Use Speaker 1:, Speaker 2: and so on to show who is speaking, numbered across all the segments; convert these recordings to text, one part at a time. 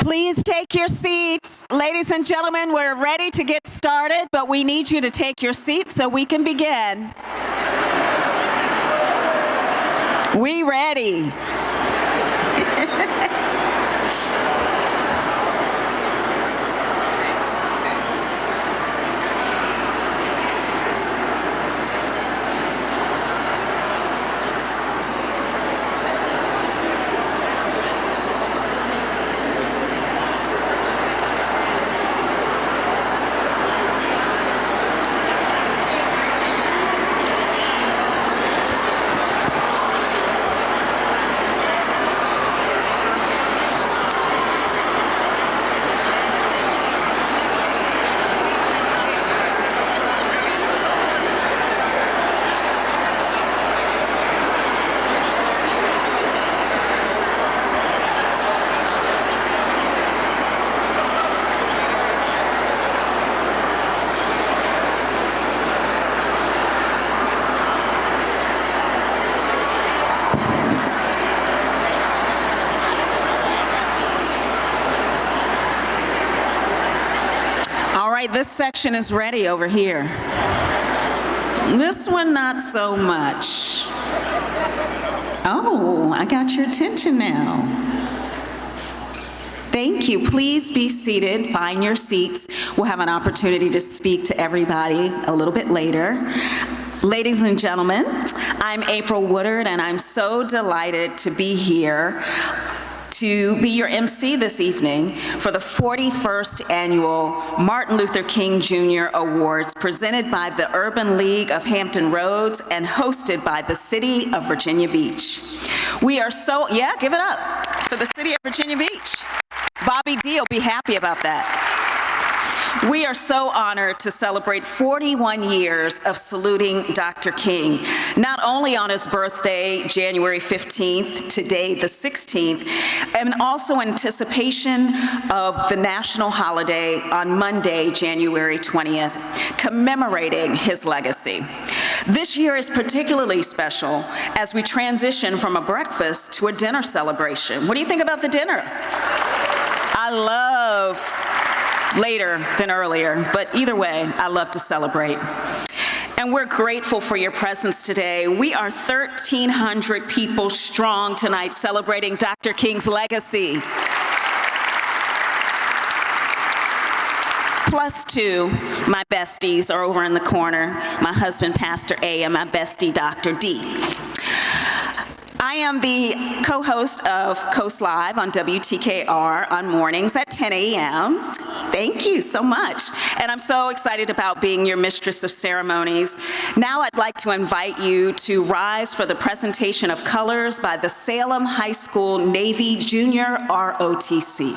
Speaker 1: Please take your seats. Ladies and gentlemen, we're ready to get started, but we need you to take your seats so we can begin. We ready. This section is ready over here. This one, not so much. Oh, I got your attention now. Thank you. Please be seated. Find your seats. We'll have an opportunity to speak to everybody a little bit later. Ladies and gentlemen, I'm April Woodard, and I'm so delighted to be here to be your MC this evening for the 41st Annual Martin Luther King Jr. Awards presented by the Urban League of Hampton Roads and hosted by the City of Virginia Beach. We are so, yeah, give it up for the City of Virginia Beach. Bobby D will be happy about that. We are so honored to celebrate 41 years of saluting Dr. King, not only on his birthday, January 15th, today the 16th, and also in anticipation of the national holiday on Monday, January 20th, commemorating his legacy. This year is particularly special as we transition from a breakfast to a dinner celebration. What do you think about the dinner? I love later than earlier, but either way, I love to celebrate. And we're grateful for your presence today. We are 1,300 people strong tonight celebrating Dr. King's legacy. Plus two, my besties are over in the corner. My husband, Pastor A, and my bestie, Dr. D. I am the co-host of Coast Live on WTKR on mornings at 10 a.m. Thank you so much. And I'm so excited about being your mistress of ceremonies. Now I'd like to invite you to rise for the presentation of colors by the Salem High School Navy Junior ROTC.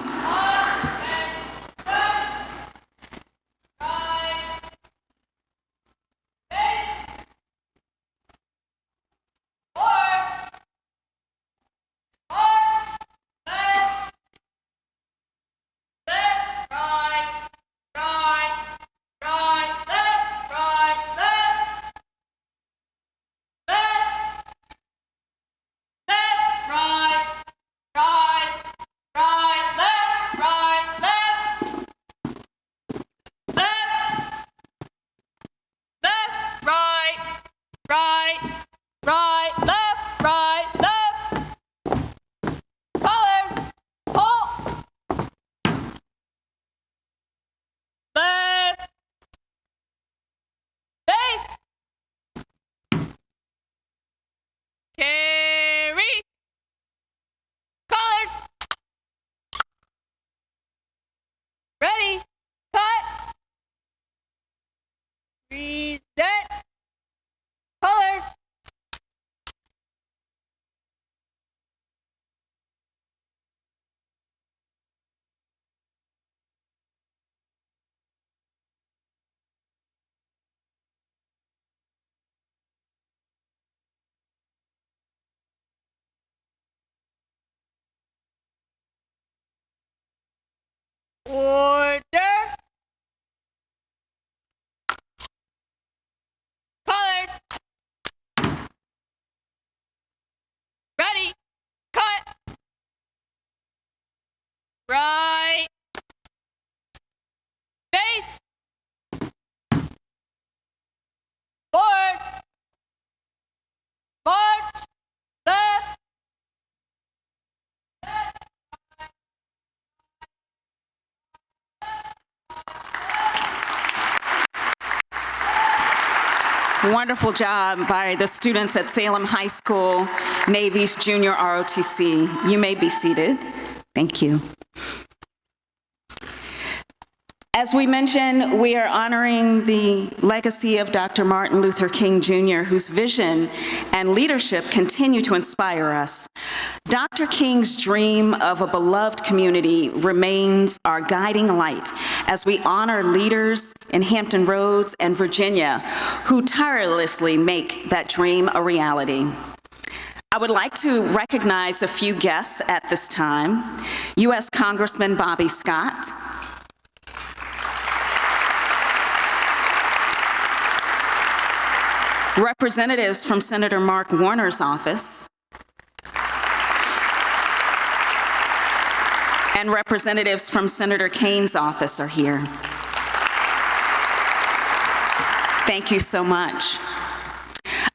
Speaker 2: Order. Colors. Ready. Cut. Right.
Speaker 1: Wonderful job by the students at Salem High School, Navy's Junior ROTC. You may be seated. Thank you. As we mentioned, we are honoring the legacy of Dr. Martin Luther King Jr., whose vision and leadership continue to inspire us. Dr. King's dream of a beloved community remains our guiding light as we honor leaders in Hampton Roads and Virginia who tirelessly make that dream a reality. I would like to recognize a few guests at this time. U.S. Congressman Bobby Scott, representatives from Senator Mark Warner's office, and representatives from Senator Kane's office are here. Thank you so much.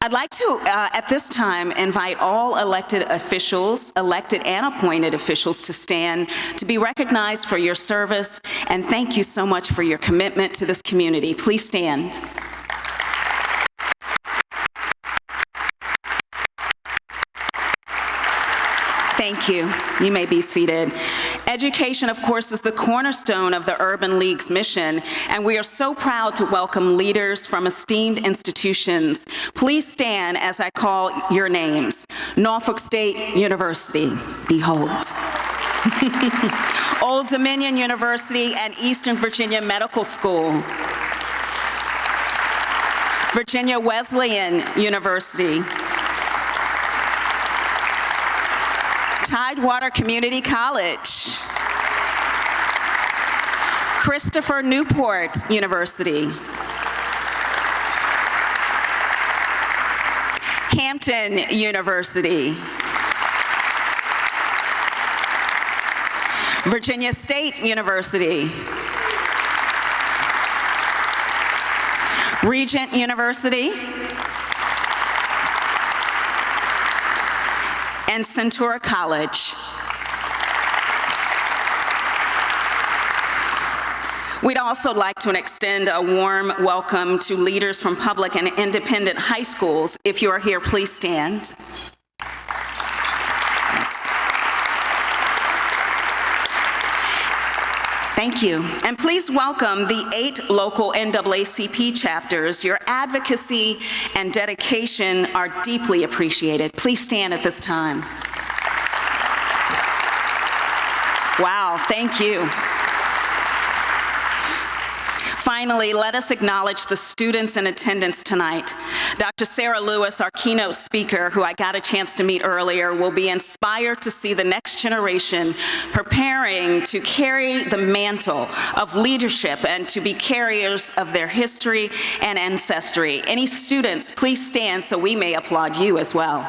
Speaker 1: I'd like to, at this time, invite all elected officials, elected and appointed officials, to stand to be recognized for your service, and thank you so much for your commitment to this community. Please stand. Thank you. You may be seated. Education, of course, is the cornerstone of the Urban League's mission, and we are so proud to welcome leaders from esteemed institutions. Please stand as I call your names. Norfolk State University, behold. Old Dominion University and Eastern Virginia Medical School. Virginia Wesleyan University. Tidewater Community College. Christopher Newport University. Hampton University. Virginia State University. Regent University. And Centura College. We'd also like to extend a warm welcome to leaders from public and independent high schools. If you are here, please stand. Yes. Thank you. And please welcome the 8 local NAACP chapters. Your advocacy and dedication are deeply appreciated. Please stand at this time. Wow, thank you. Finally, let us acknowledge the students in attendance tonight. Dr. Sarah Lewis, our keynote speaker, who I got a chance to meet earlier, will be inspired to see the next generation preparing to carry the mantle of leadership and to be carriers of their history and ancestry. Any students, please stand so we may applaud you as well.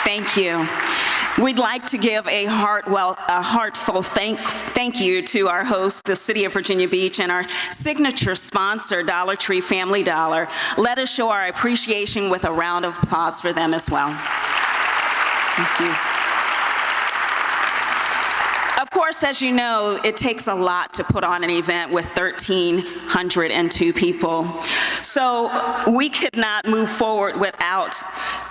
Speaker 1: Thank you. We'd like to give a heartfelt thank you to our host, the City of Virginia Beach, and our signature sponsor, Dollar Tree Family Dollar. Let us show our appreciation with a round of applause for them as well. Thank you. Of course, as you know, it takes a lot to put on an event with 1,302 people. So we could not move forward without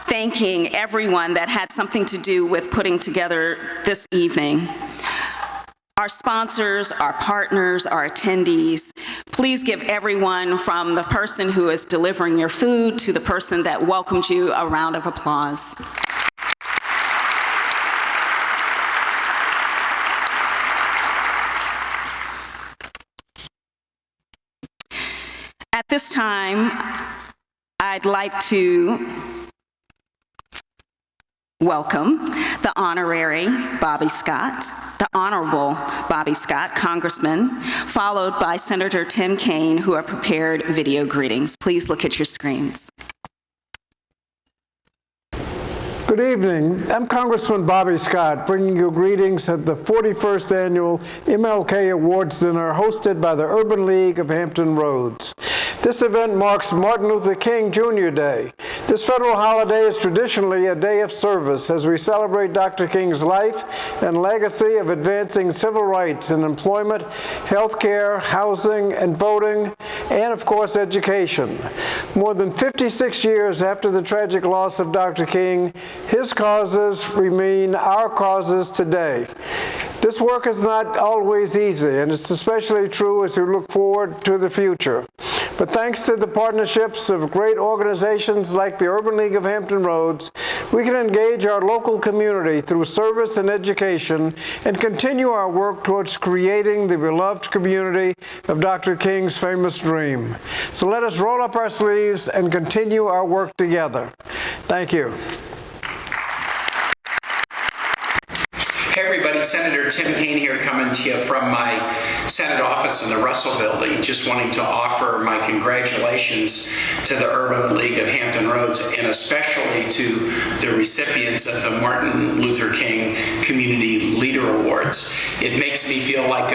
Speaker 1: thanking everyone that had something to do with putting together this evening. Our sponsors, our partners, our attendees. Please give everyone, from the person who is delivering your food to the person that welcomed you, a round of applause. At this time, I'd like to welcome the Honorary Bobby Scott, the Honorable Bobby Scott, Congressman, followed by Senator Tim Kaine, who have prepared video greetings. Please look at your screens.
Speaker 2: Good evening. I'm Congressman Bobby Scott, bringing you greetings at the 41st Annual MLK Awards Dinner hosted by the Urban League of Hampton Roads. This event marks Martin Luther King Jr. Day. This federal holiday is traditionally a day of service as we celebrate Dr. King's life and legacy of advancing civil rights in employment, health care, housing, and voting, and of course education. More than 56 years after the tragic loss of Dr. King, his causes remain our causes today. This work is not always easy, and it's especially true as we look forward to the future. But thanks to the partnerships of great organizations like the Urban League of Hampton Roads, we can engage our local community through service and education and continue our work towards creating the beloved community of Dr. King's famous dream. So let us roll up our sleeves and continue our work together. Thank you.
Speaker 3: Hey everybody, Senator Tim Kaine here coming to you from my Senate office in the Russell Building, just wanting to offer my congratulations to the Urban League of Hampton Roads and especially to the recipients of the Martin Luther King Community Leader Awards. It makes me feel like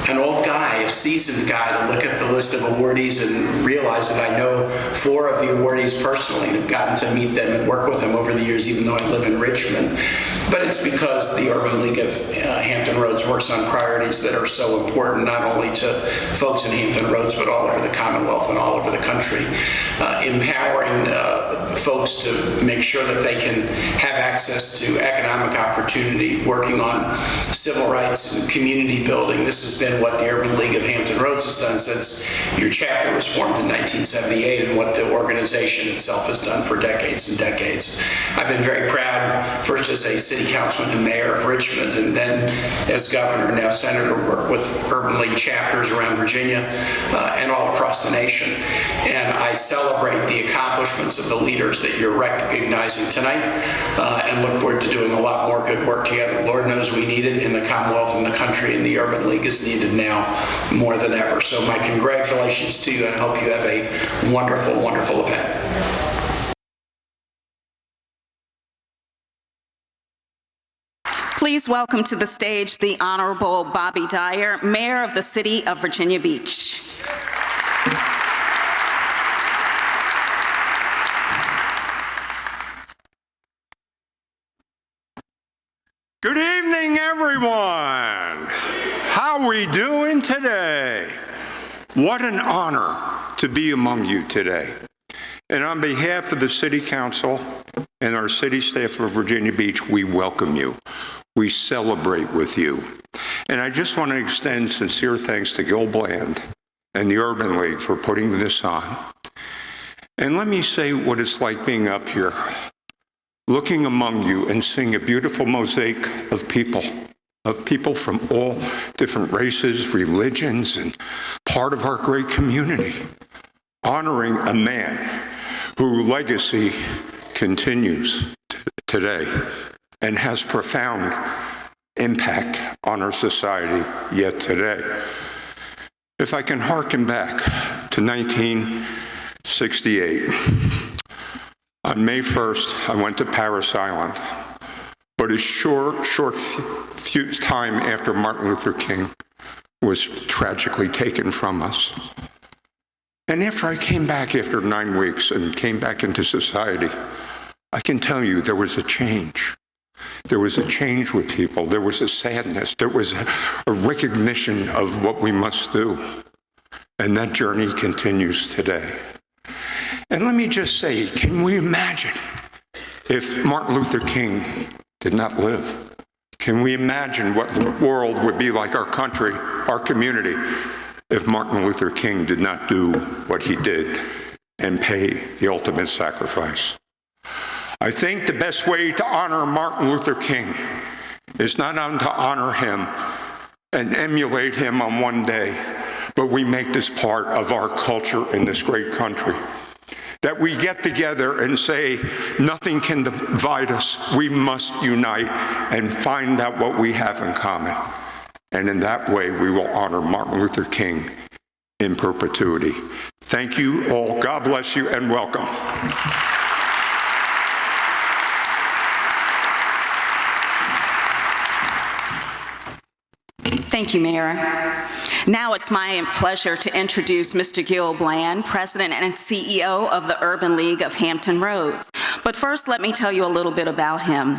Speaker 3: an old guy, a seasoned guy, to look at the list of awardees and realize that I know 4 of the awardees personally and have gotten to meet them and work with them over the years, even though I live in Richmond. But it's because the Urban League of Hampton Roads works on priorities that are so important, not only to folks in Hampton Roads, but all over the Commonwealth and all over the country. Empowering folks to make sure that they can have access to economic opportunity, working on civil rights and community building. This has been what the Urban League of Hampton Roads has done since your chapter was formed in 1978 and what the organization itself has done for decades and decades. I've been very proud, first as a city councilman and mayor of Richmond, and then as governor, now senator, work with Urban League chapters around Virginia and all across the nation. And I celebrate the accomplishments of the leaders that you're recognizing tonight and look forward to doing a lot more good work together. Lord knows we need it in the Commonwealth and the country, and the Urban League is needed now more than ever. So my congratulations to you, and I hope you have a wonderful, wonderful event.
Speaker 1: Please welcome to the stage the Honorable Bobby Dyer, Mayor of the City of Virginia Beach.
Speaker 4: Good evening, everyone. How are we doing today? What an honor to be among you today. And on behalf of the City Council and our city staff of Virginia Beach, we welcome you. We celebrate with you. And I just want to extend sincere thanks to Gil Bland and the Urban League for putting this on. And let me say what it's like being up here, looking among you and seeing a beautiful mosaic of people from all different races, religions, and part of our great community, honoring a man whose legacy continues today and has profound impact on our society yet today. If I can hearken back to 1968, on May 1st, I went to Parris Island, but a short few time after Martin Luther King was tragically taken from us. And after I came back after 9 weeks and came back into society, I can tell you there was a change. There was a change with people. There was a sadness. There was a recognition of what we must do. And that journey continues today. And let me just say, can we imagine if Martin Luther King did not live? Can we imagine what the world would be like, our country, our community, if Martin Luther King did not do what he did and pay the ultimate sacrifice? I think the best way to honor Martin Luther King is not only to honor him and emulate him on one day, but we make this part of our culture in this great country. That we get together and say, nothing can divide us. We must unite and find out what we have in common. And in that way, we will honor Martin Luther King in perpetuity. Thank you all. God bless you and welcome.
Speaker 1: Thank you, Mayor. Now it's my pleasure to introduce Mr. Gil Bland, President and CEO of the Urban League of Hampton Roads. But first, let me tell you a little bit about him.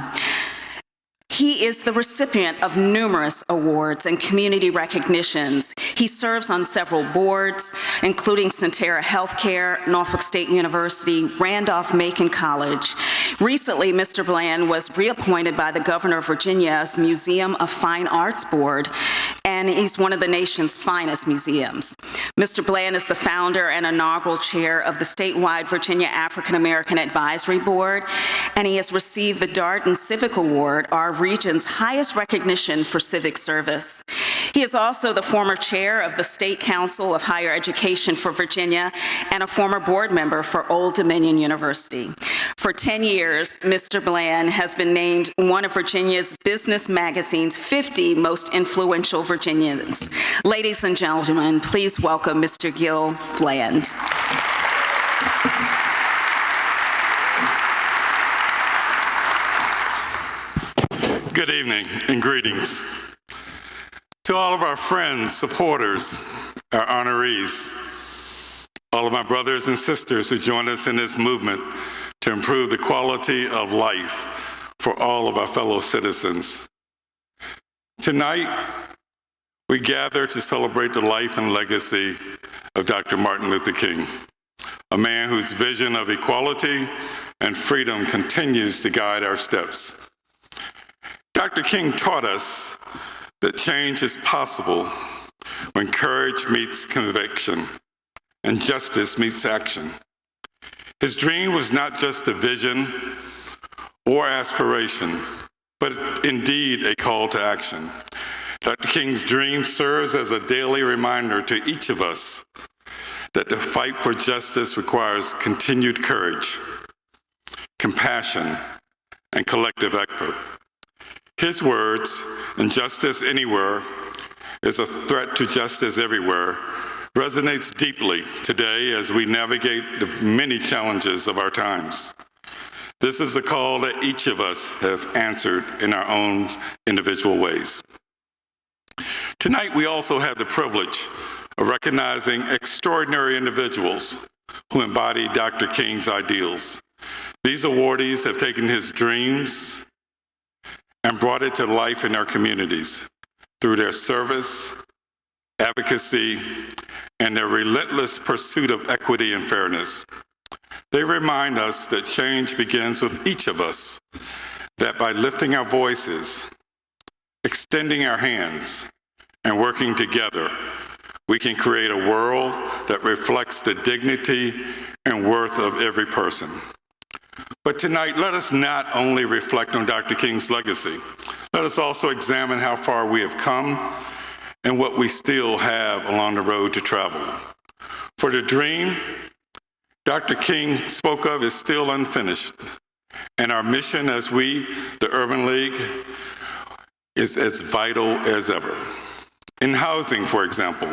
Speaker 1: He is the recipient of numerous awards and community recognitions. He serves on several boards, including Centera Healthcare, Norfolk State University, Randolph-Macon College. Recently, Mr. Bland was reappointed by the Governor of Virginia's Museum of Fine Arts Board, and he's one of the nation's finest museums. Mr. Bland is the founder and inaugural chair of the statewide Virginia African American Advisory Board, and he has received the Darden Civic Award, our region's highest recognition for civic service. He is also the former chair of the State Council of Higher Education for Virginia and a former board member for Old Dominion University. For 10 years, Mr. Bland has been named one of Virginia's Business Magazine's 50 most influential Virginians. Ladies and gentlemen, please welcome Mr. Gil Bland.
Speaker 5: Good evening and greetings. To all of our friends, supporters, our honorees, all of my brothers and sisters who join us in this movement to improve the quality of life for all of our fellow citizens. Tonight, we gather to celebrate the life and legacy of Dr. Martin Luther King, a man whose vision of equality and freedom continues to guide our steps. Dr. King taught us that change is possible when courage meets conviction and justice meets action. His dream was not just a vision or aspiration, but indeed a call to action. Dr. King's dream serves as a daily reminder to each of us that the fight for justice requires continued courage, compassion, and collective effort. His words, "Injustice anywhere is a threat to justice everywhere," resonates deeply today as we navigate the many challenges of our times. This is a call that each of us have answered in our own individual ways. Tonight, we also have the privilege of recognizing extraordinary individuals who embody Dr. King's ideals. These awardees have taken his dreams and brought it to life in our communities through their service, advocacy, and their relentless pursuit of equity and fairness. They remind us that change begins with each of us, that by lifting our voices, extending our hands, and working together, we can create a world that reflects the dignity and worth of every person. But tonight, let us not only reflect on Dr. King's legacy, let us also examine how far we have come and what we still have along the road to travel. For the dream Dr. King spoke of is still unfinished, and our mission as we, the Urban League, is as vital as ever. In housing, for example,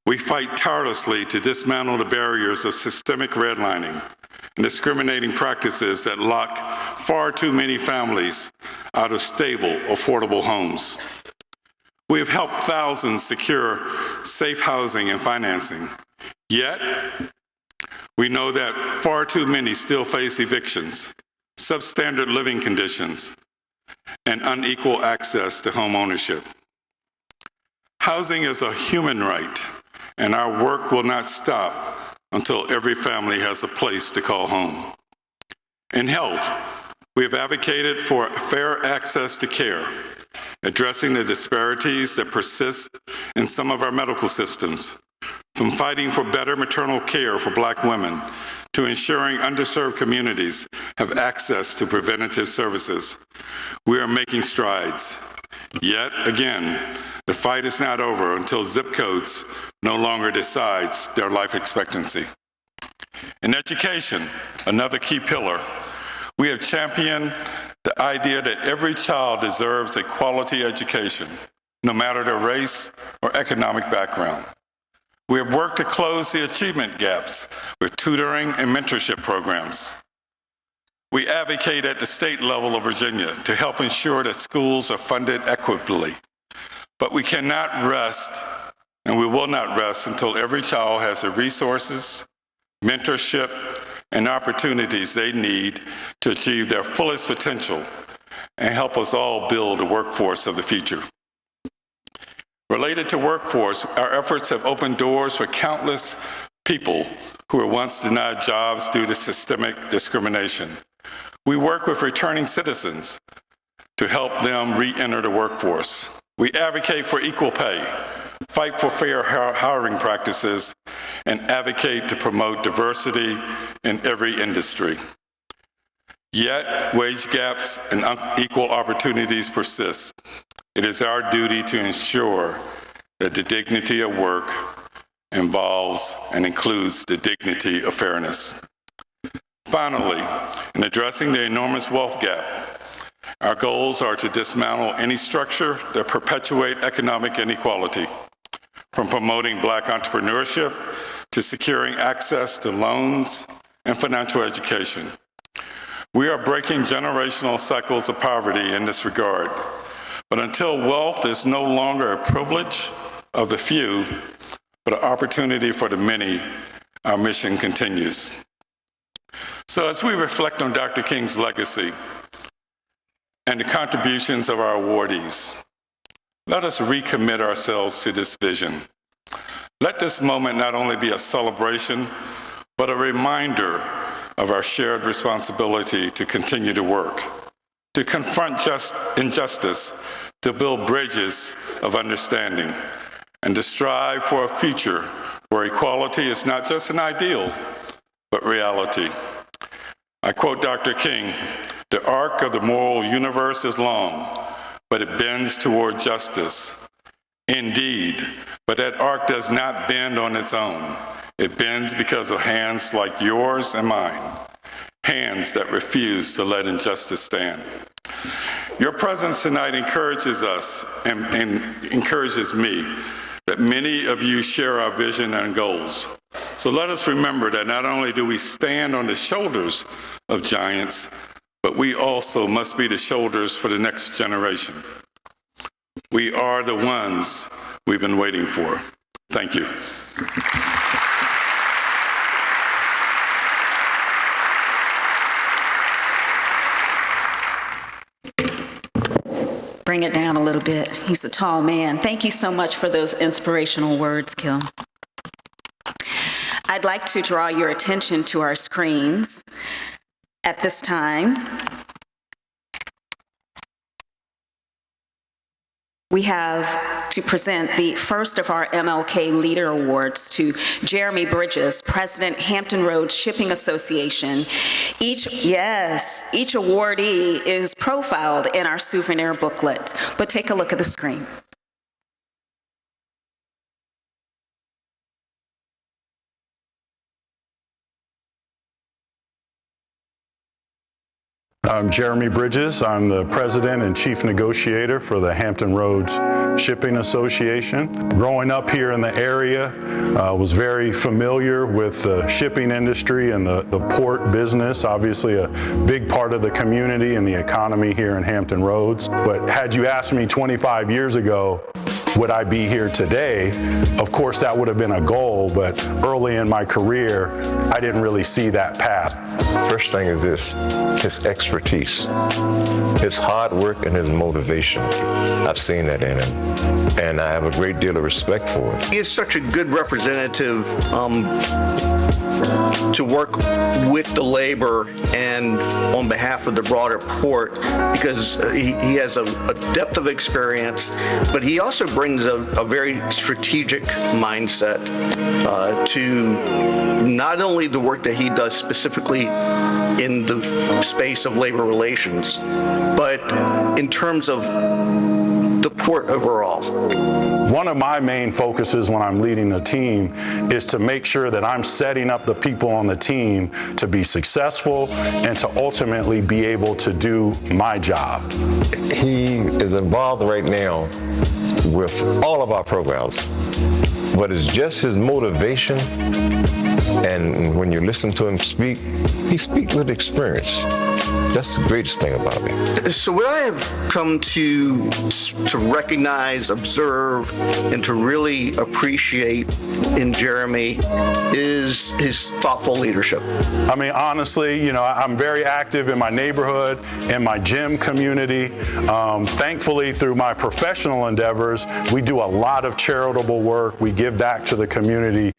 Speaker 5: we fight tirelessly to dismantle the barriers of systemic redlining and discriminating practices that lock far too many families out of stable, affordable homes. We have helped thousands secure safe housing and financing, yet we know that far too many still face evictions, substandard living conditions, and unequal access to home ownership. Housing is a human right, and our work will not stop until every family has a place to call home. In health, we have advocated for fair access to care, addressing the disparities that persist in some of our medical systems, from fighting for better maternal care for Black women to ensuring underserved communities have access to preventative services. We are making strides. Yet again, the fight is not over until zip codes no longer decides their life expectancy. In education, another key pillar, we have championed the idea that every child deserves a quality education, no matter their race or economic background. We have worked to close the achievement gaps with tutoring and mentorship programs. We advocate at the state level of Virginia to help ensure that schools are funded equitably. But we cannot rest, and we will not rest until every child has the resources, mentorship, and opportunities they need to achieve their fullest potential and help us all build the workforce of the future. Related to workforce, our efforts have opened doors for countless people who were once denied jobs due to systemic discrimination. We work with returning citizens to help them re-enter the workforce. We advocate for equal pay, fight for fair hiring practices, and advocate to promote diversity in every industry. Yet, wage gaps and unequal opportunities persist. It is our duty to ensure that the dignity of work involves and includes the dignity of fairness. Finally, in addressing the enormous wealth gap, our goals are to dismantle any structure that perpetuate economic inequality, from promoting Black entrepreneurship to securing access to loans and financial education. We are breaking generational cycles of poverty in this regard. But until wealth is no longer a privilege of the few, but an opportunity for the many, our mission continues. So as we reflect on Dr. King's legacy and the contributions of our awardees, let us recommit ourselves to this vision. Let this moment not only be a celebration, but a reminder of our shared responsibility to continue to work, to confront injustice, to build bridges of understanding, and to strive for a future where equality is not just an ideal, but reality. I quote Dr. King, "The arc of the moral universe is long, but it bends toward justice. Indeed, but that arc does not bend on its own. It bends because of hands like yours and mine, hands that refuse to let injustice stand." Your presence tonight encourages us and encourages me that many of you share our vision and goals. So let us remember that not only do we stand on the shoulders of giants, but we also must be the shoulders for the next generation. We are the ones we've been waiting for. Thank you.
Speaker 1: Bring it down a little bit. He's a tall man. Thank you so much for those inspirational words, Gil. I'd like to draw your attention to our screens at this time. We have to present the first of our MLK Leader Awards to Jeremy Bridges, President, Hampton Roads Shipping Association. Each awardee is profiled in our souvenir booklet, but take a look at the screen.
Speaker 6: I'm Jeremy Bridges. I'm the President and Chief Negotiator for the Hampton Roads Shipping Association. Growing up here in the area, was very familiar with the shipping industry and the port business, obviously a big part of the community and the economy here in Hampton Roads. But had you asked me 25 years ago, would I be here today? Of course, that would have been a goal, but early in my career, I didn't really see that path.
Speaker 7: First thing is this, his expertise, his hard work and his motivation. I've seen that in him, and I have a great deal of respect for it.
Speaker 8: He is such a good representative to work with the labor and on behalf of the broader port, because he has a depth of experience, but he also brings a very strategic mindset to not only the work that he does specifically in the space of labor relations, but in terms of the port overall.
Speaker 6: One of my main focuses when I'm leading a team is to make sure that I'm setting up the people on the team to be successful and to ultimately be able to do my job.
Speaker 7: He is involved right now with all of our programs, but it's just his motivation, and when you listen to him speak, he speaks with experience. That's the greatest thing about me.
Speaker 8: So what I have come to recognize, observe, and to really appreciate in Jeremy is his thoughtful leadership.
Speaker 6: I mean, honestly, you know, I'm very active in my neighborhood, in my gym community. Thankfully, through my professional endeavors, we do a lot of charitable work. We give back to the community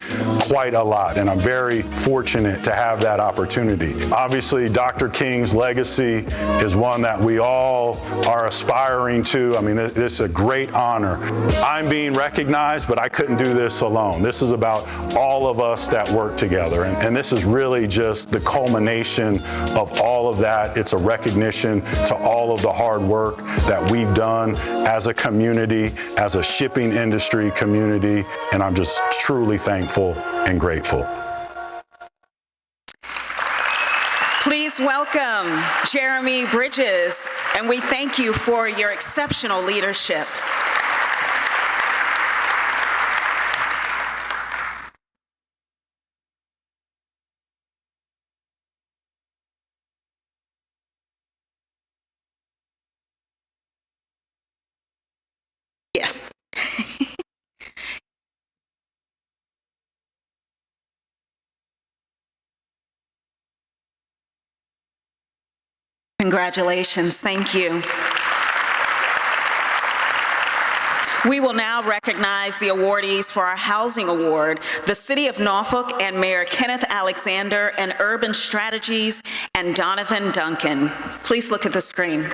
Speaker 6: quite a lot, and I'm very fortunate to have that opportunity. Obviously, Dr. King's legacy is one that we all are aspiring to. I mean, it's a great honor. I'm being recognized, but I couldn't do this alone. This is about all of us that work together, and this is really just the culmination of all of that. It's a recognition to all of the hard work that we've done as a community, as a shipping industry community, and I'm just truly thankful and grateful.
Speaker 1: Please welcome Jeremy Bridges, and we thank you for your exceptional leadership. Yes. Congratulations. Thank you. We will now recognize the awardees for our Housing Award, the City of Norfolk and Mayor Kenneth Alexander, and Urban Strategies, and Donovan Duncan. Please look at the screen.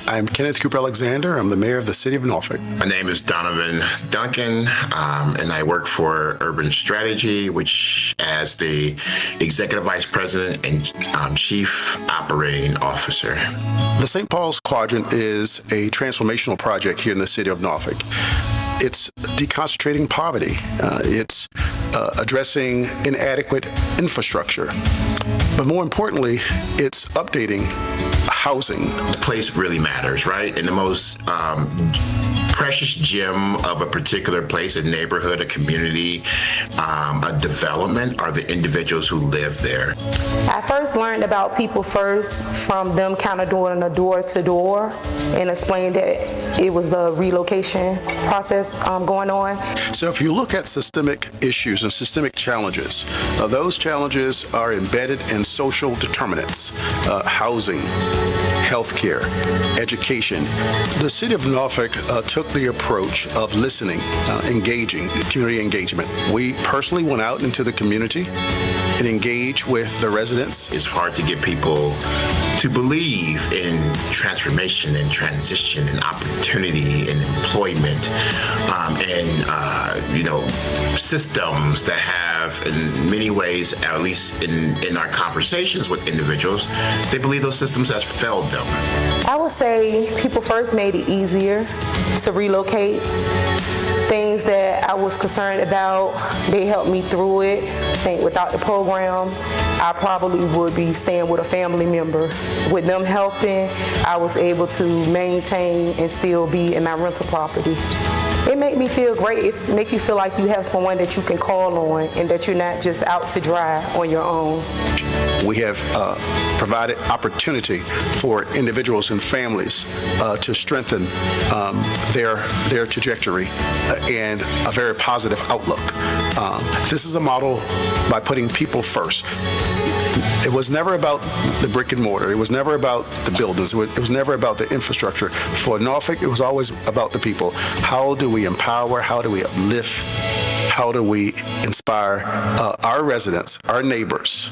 Speaker 9: I'm Kenneth Cooper Alexander. I'm the mayor of the city of Norfolk.
Speaker 10: My name is Donovan Duncan, and I work for Urban Strategy, which as the executive vice president and chief operating officer.
Speaker 9: The St. Paul's Quadrant is a transformational project here in the city of Norfolk. It's deconcentrating poverty. It's addressing inadequate infrastructure. But more importantly, it's updating housing.
Speaker 10: The place really matters, right? And the most precious gem of a particular place, a neighborhood, a community, a development are the individuals who live there.
Speaker 11: I first learned about People First from them kind of doing a door-to-door and explained that it was a relocation process going on.
Speaker 9: So if you look at systemic issues and systemic challenges, those challenges are embedded in social determinants, housing, healthcare, education. The city of Norfolk took the approach of listening, engaging, community engagement. We personally went out into the community and engaged with the residents.
Speaker 10: It's hard to get people to believe in transformation and transition and opportunity and employment and systems that have in many ways, at least in our conversations with individuals, they believe those systems have failed them.
Speaker 11: I would say People First made it easier to relocate. Things that I was concerned about, they helped me through it. I think without the program, I probably would be staying with a family member. With them helping, I was able to maintain and still be in my rental property. It made me feel great. It make you feel like you have someone that you can call on and that you're not just out to dry on your own.
Speaker 9: We have provided opportunity for individuals and families to strengthen their trajectory and a very positive outlook. This is a model by putting people first. It was never about the brick and mortar. It was never about the buildings. It was never about the infrastructure. For Norfolk, it was always about the people. How do we empower? How do we uplift? How do we inspire our residents, our neighbors?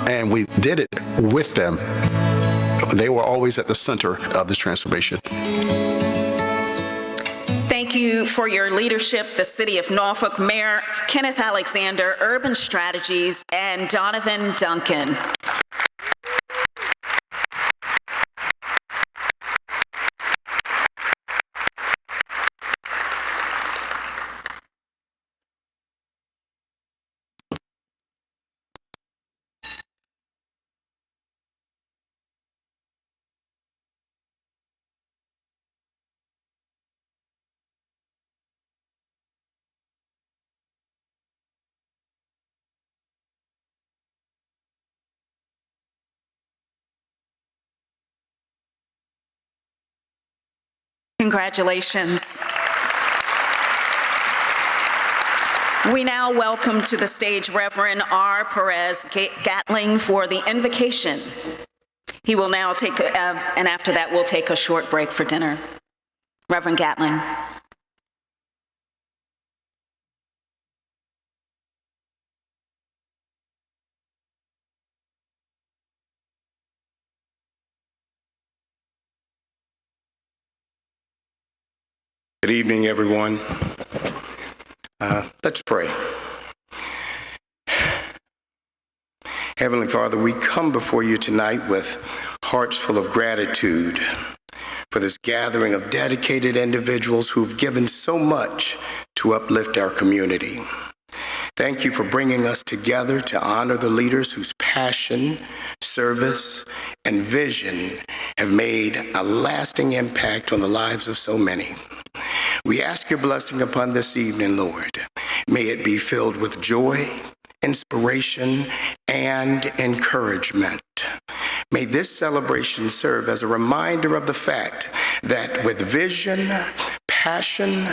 Speaker 9: And we did it with them. They were always at the center of this transformation.
Speaker 1: Thank you for your leadership, the City of Norfolk, Mayor Kenneth Alexander, Urban Strategies, and Donovan Duncan. Congratulations. We now welcome to the stage Reverend R. Perez Gatling for the invocation. He will now take, and after that, we'll take a short break for dinner. Reverend Gatling.
Speaker 12: Good evening, everyone. Let's pray. Heavenly Father, we come before you tonight with hearts full of gratitude for this gathering of dedicated individuals who've given so much to uplift our community. Thank you for bringing us together to honor the leaders whose passion, service, and vision have made a lasting impact on the lives of so many. We ask your blessing upon this evening, Lord. May it be filled with joy, inspiration, and encouragement. May this celebration serve as a reminder of the fact that with vision, passion,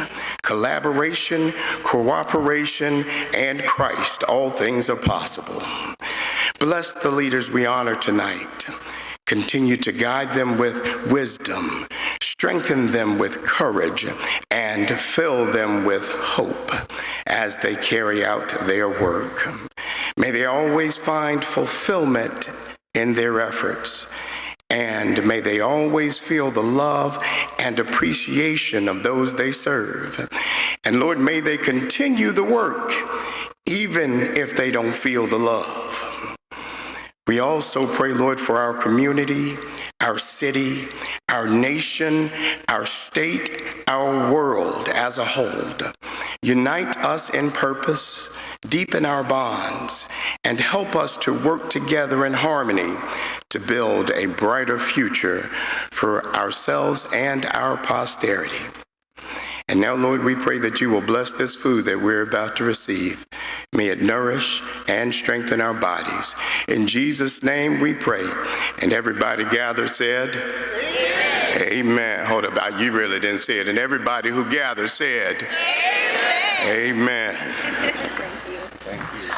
Speaker 12: collaboration, cooperation, and Christ, all things are possible. Bless the leaders we honor tonight. Continue to guide them with wisdom, strengthen them with courage, and fill them with hope as they carry out their work. May they always find fulfillment in their efforts, and may they always feel the love and appreciation of those they serve. And Lord, may they continue the work even if they don't feel the love. We also pray, Lord, for our community, our city, our nation, our state, our world as a whole. Unite us in purpose, deepen our bonds, and help us to work together in harmony to build a brighter future for ourselves and our posterity. And now, Lord, we pray that you will bless this food that we're about to receive. May it nourish and strengthen our bodies. In Jesus' name we pray. And everybody gathered said, Amen. Amen. Hold up, you really didn't say it. And everybody who gathered said, Amen. Amen.
Speaker 1: Thank you.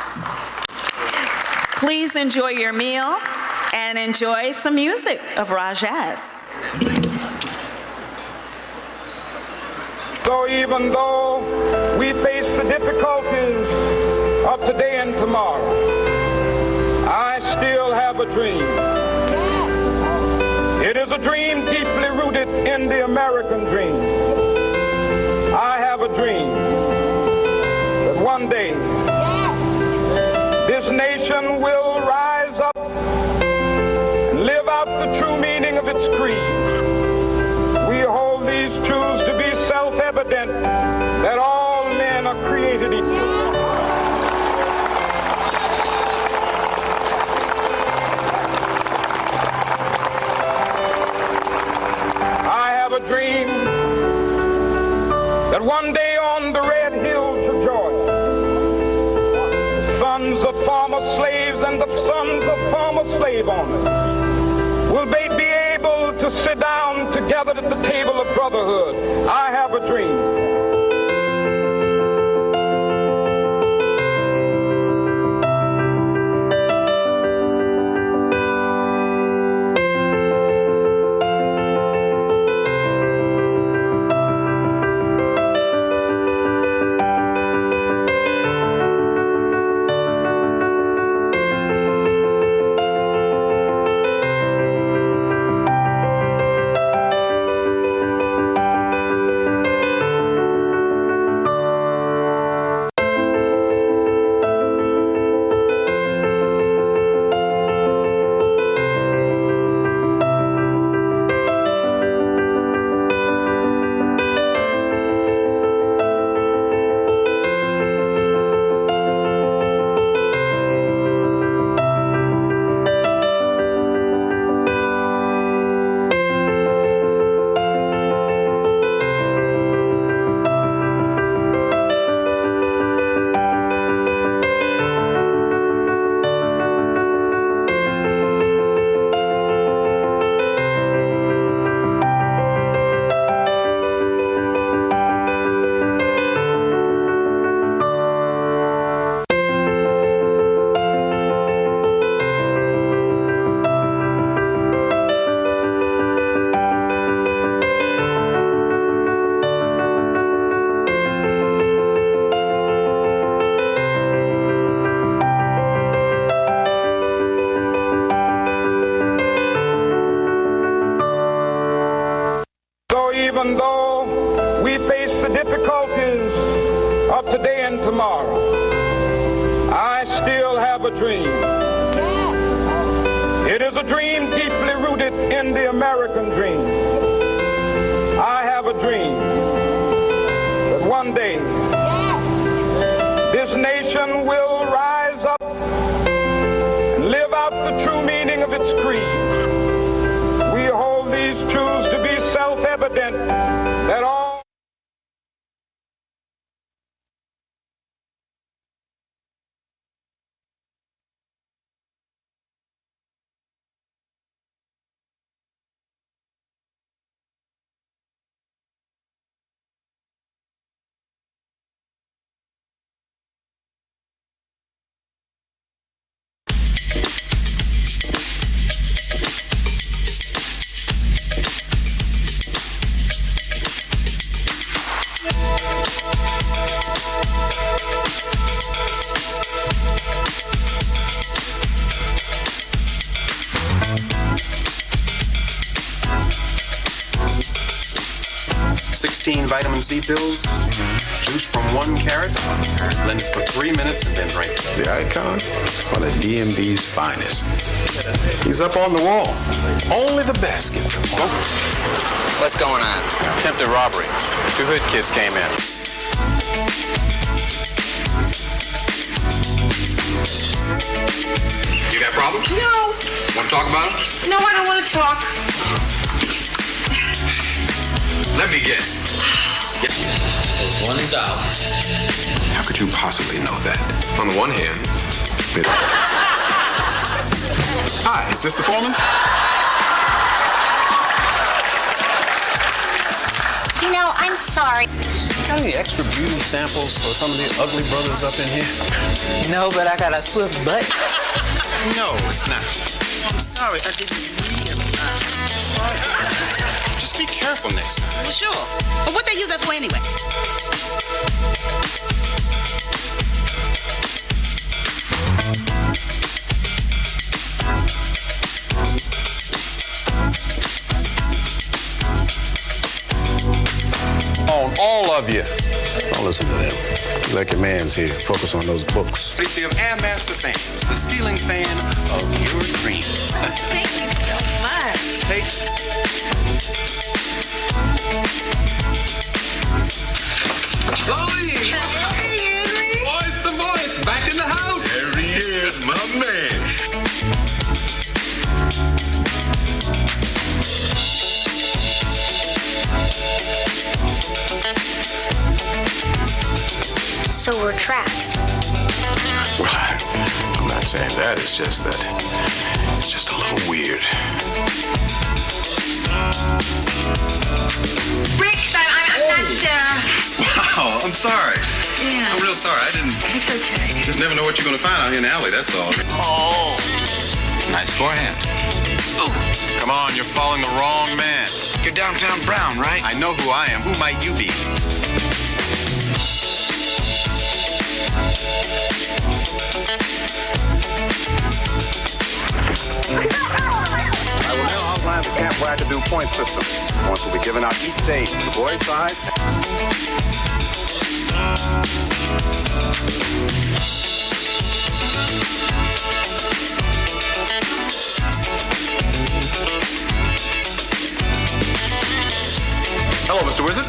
Speaker 1: Please enjoy your meal and enjoy some music of Rajaz.
Speaker 13: So even though we face the difficulties of today and tomorrow, I still have a dream. It is a dream deeply rooted in the American dream. I have a dream that one day this nation will rise up and live out the true meaning of its creed. We hold these truths to be self-evident, that all men are created equal. I have a dream that one day on the red hills of Georgia, the sons of former slaves and the sons of former slave owners will be able to sit down together at the table of brotherhood. I have a dream. tomorrow. I still have a dream. It is a dream deeply rooted in the American dream. I have a dream that one day this nation will rise up and live out the true meaning of its creed. We hold these truths to be self-evident that all
Speaker 14: vitamin C pills, juice from 1 carrot, blend for 3 minutes and then drink.
Speaker 15: The icon? One of DMV's finest. He's up on the wall. Only the best gets him.
Speaker 14: What's going on? Attempted robbery. 2 hood kids came in.
Speaker 16: You got problems?
Speaker 17: No.
Speaker 16: Want to talk about them?
Speaker 17: No, I don't want to talk.
Speaker 16: Let me guess.
Speaker 18: There's one doubt.
Speaker 15: How could you possibly know that?
Speaker 16: On the one hand,
Speaker 15: Hi, is this the foreman's?
Speaker 17: You know, I'm sorry.
Speaker 15: Got any extra beauty samples for some of the ugly brothers up in here?
Speaker 19: No, but I got a swift butt.
Speaker 15: No, it's not.
Speaker 19: I'm sorry, I didn't realize.
Speaker 15: Just be careful next time.
Speaker 19: Well, sure. But what they use that for anyway?
Speaker 15: On all of you. Don't listen to them. Like your man's here. Focus on those books.
Speaker 14: Courtesy of Airmaster Fans, the ceiling fan of your dreams.
Speaker 19: Thank you so much.
Speaker 14: Take.
Speaker 16: Chloe!
Speaker 19: Hey, Henry.
Speaker 16: Voice the voice, back in the house. There he is, my man.
Speaker 17: So we're trapped.
Speaker 15: Well, I'm not saying that. It's just that it's just a little weird.
Speaker 17: Rick, I'm not,
Speaker 16: Wow, I'm sorry.
Speaker 17: Yeah.
Speaker 16: I'm real sorry. I didn't.
Speaker 17: It's okay.
Speaker 16: Just never know what you're going to find out here in the alley, that's all.
Speaker 14: Oh. Nice forehand. Ooh. Come on, you're following the wrong man.
Speaker 16: You're downtown Brown, right?
Speaker 14: I know who I am. Who might you be?
Speaker 20: I will now outline the camp wackadoo point system. Points will be given out each stage to the boys' side.
Speaker 16: Hello, Mr. Wizard.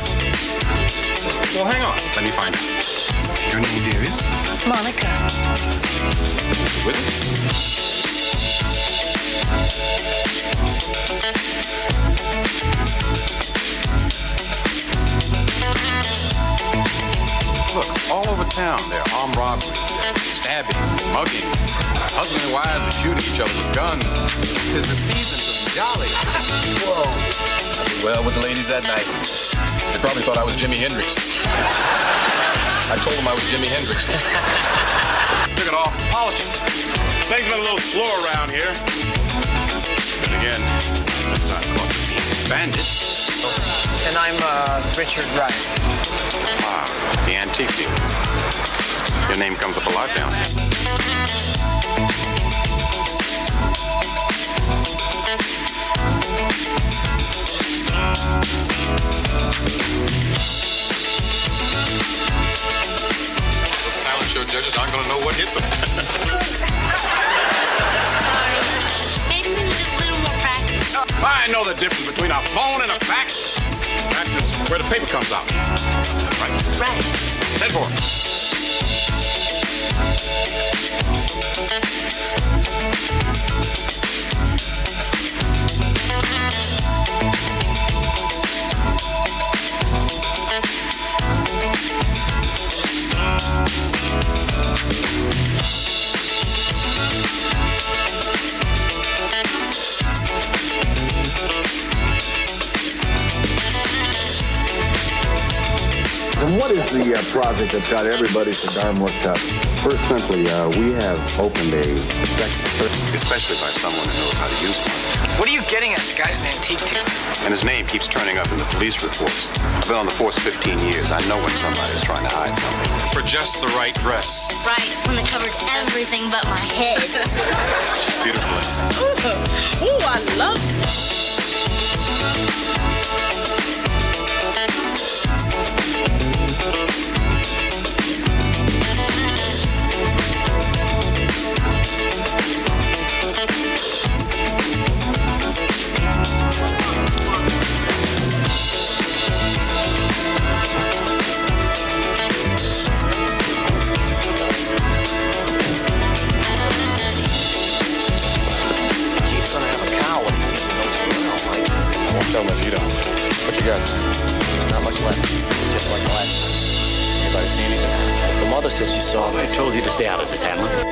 Speaker 16: Well, hang on. Let me find out. Your name, dear, is?
Speaker 19: Monica.
Speaker 16: Mr. Wizard?
Speaker 14: Look, all over town there are armed robberies, stabbings, mugging. Husbands and wives are shooting each other with guns. 'Tis the season to be jolly.
Speaker 16: Whoa. I did well with the ladies that night. They probably thought I was Jimi Hendrix. I told them I was Jimi Hendrix.
Speaker 20: Took it off, polish it. Things been a little slow around here. Then again, since I'm caught being a bandit.
Speaker 19: And I'm Richard Wright.
Speaker 14: Ah, the antique dealer. Your name comes up a lot down here.
Speaker 20: know the difference between a phone and a fax. Fax is where the paper comes out. Right.
Speaker 17: Right.
Speaker 20: Send for it.
Speaker 21: And what is the project that's got everybody so darn worked up? First, simply, we have opened a sex,
Speaker 14: Especially by someone who knows how to use one.
Speaker 19: What are you getting at? The guy's an antique dealer.
Speaker 14: And his name keeps turning up in the police reports. I've been on the force 15 years. I know when somebody's trying to hide something.
Speaker 20: For just the right dress.
Speaker 17: Right, when it covered everything but my head.
Speaker 20: She's beautiful.
Speaker 19: Ooh, I love
Speaker 14: Tell him if you don't. What you got?
Speaker 19: There's not much left. Just like the last time.
Speaker 14: Anybody see anything?
Speaker 19: The mother said she saw. I told you to stay out of this, Hamlet.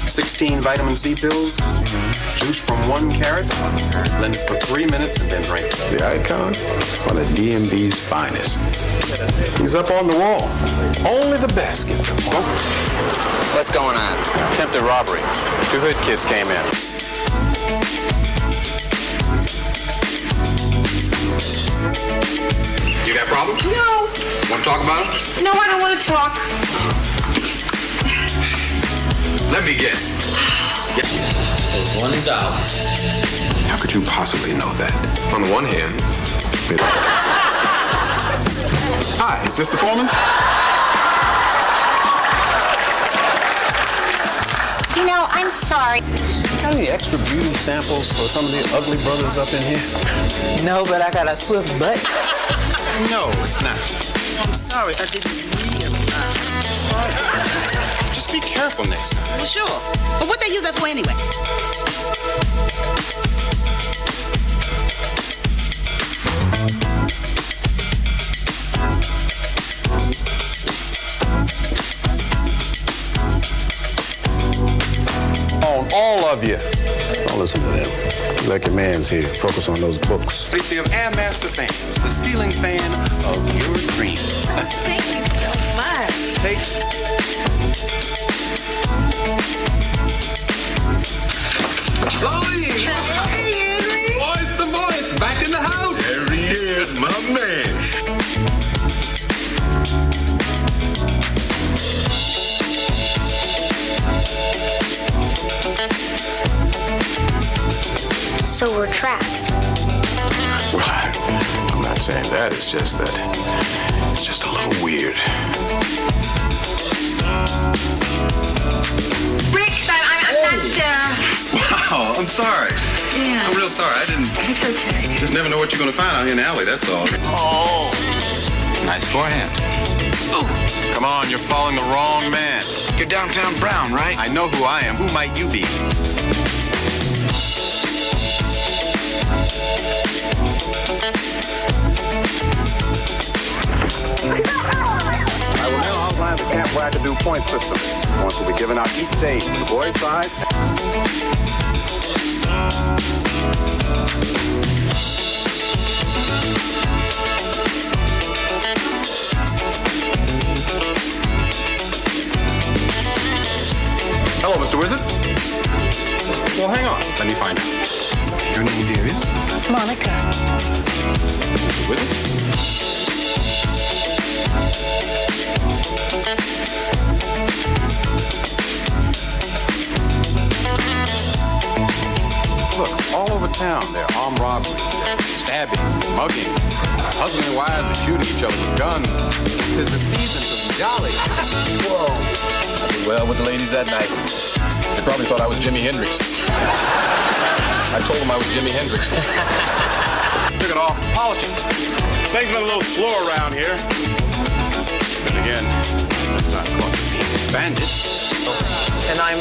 Speaker 14: 16 vitamin C pills, juice from 1 carrot, blend it for 3 minutes and then drink it.
Speaker 15: The icon? One of DMB's finest. He's up on the wall. Only the best gets him.
Speaker 16: What's going on?
Speaker 14: Attempted robbery. 2 hood kids came in.
Speaker 16: You got problems?
Speaker 17: No.
Speaker 16: Want to talk about them?
Speaker 17: No, I don't want to talk.
Speaker 16: Let me guess.
Speaker 18: $1.
Speaker 15: How could you possibly know that?
Speaker 16: On the one hand,
Speaker 15: Hi, is this the foreman's?
Speaker 17: You know, I'm sorry.
Speaker 15: Got any extra beauty samples for some of the ugly brothers up in here?
Speaker 19: No, but I got a swift butt.
Speaker 15: No, it's not.
Speaker 19: I'm sorry, I didn't realize.
Speaker 15: Just be careful next time.
Speaker 19: Well, sure. But what they use that for anyway?
Speaker 15: On all of you. Don't listen to them. Like your man's here. Focus on those books.
Speaker 14: Courtesy of Air Master Fans, the ceiling fan of your dreams.
Speaker 19: Thank you so much.
Speaker 14: Taste.
Speaker 16: Chloe! Hey, Henry! Voice the voice, back in the house. There he is, my man.
Speaker 17: So we're trapped.
Speaker 15: Right. I'm not saying that. It's just that it's just a little weird.
Speaker 17: Rick, I'm not,
Speaker 16: Wow, I'm sorry.
Speaker 17: Yeah.
Speaker 16: I'm real sorry. I didn't.
Speaker 17: It's okay.
Speaker 16: Just never know what you're going to find out here in the alley, that's all.
Speaker 14: Oh. Nice forehand. Oh. Come on, you're following the wrong man.
Speaker 16: You're downtown Brown, right?
Speaker 14: I know who I am. Who might you be?
Speaker 15: I will now outline the Camp Wackadoo point system. Points will be given out each day from the boys' side.
Speaker 14: Hello, Mr. Wizard. Well, hang on. Let me find out. Your name, dear, is?
Speaker 17: Monica.
Speaker 14: Mr. Wizard? town. There are armed robberies, stabbings, mugging, husband and wives are shooting each other with guns. Tis the season to be jolly.
Speaker 16: Whoa. I did well with the ladies that night. They probably thought I was Jimi Hendrix. I told them I was Jimi Hendrix.
Speaker 20: Took it off, polishing. Things been a little slow around here. Then again, since I'm caught being bandit.
Speaker 2: And I'm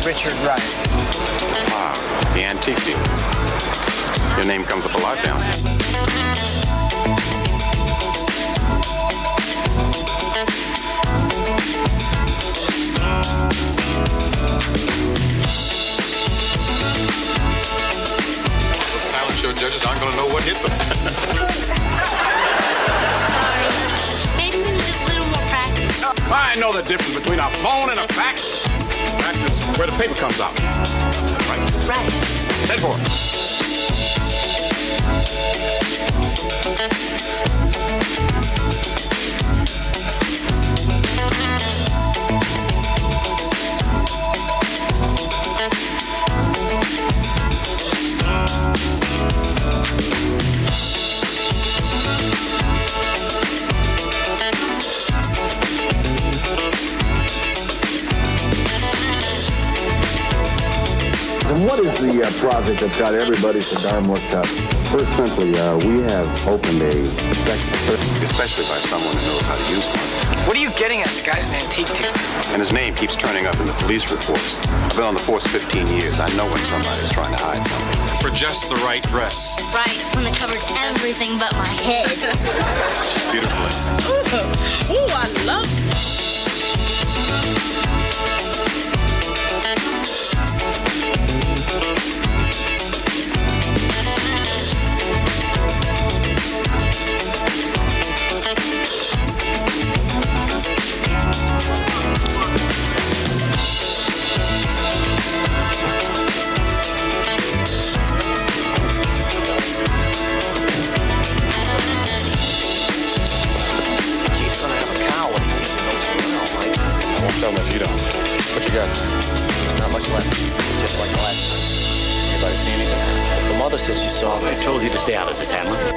Speaker 2: Richard Wright.
Speaker 14: Wow, the antique dealer. Your name comes up a lot down here.
Speaker 16: Talent show judges aren't going to know what hit them.
Speaker 17: Sorry. Maybe we need a little more practice.
Speaker 20: I know the difference between a phone and a fax. Fax is where the paper comes out. Right.
Speaker 17: Right.
Speaker 20: Head for it.
Speaker 21: And what is the project that's got everybody so darn worked up? First, simply, we have opened a
Speaker 14: Especially by someone who knows how to use one.
Speaker 2: What are you getting at? The guy's an antique dealer.
Speaker 14: And his name keeps turning up in the police reports. I've been on the force 15 years. I know when somebody's trying to hide something.
Speaker 16: For just the right dress.
Speaker 17: Right, when they covered everything but my head.
Speaker 16: She's beautiful.
Speaker 19: Ooh, I love
Speaker 2: He's gonna have a cow when he sees the notes from now, right?
Speaker 16: I won't tell him if you don't. What you got?
Speaker 2: There's not much left. Just like the last time.
Speaker 16: Anybody see anything?
Speaker 2: The mother said she saw it.
Speaker 18: I told you to stay out of this, Hamlet.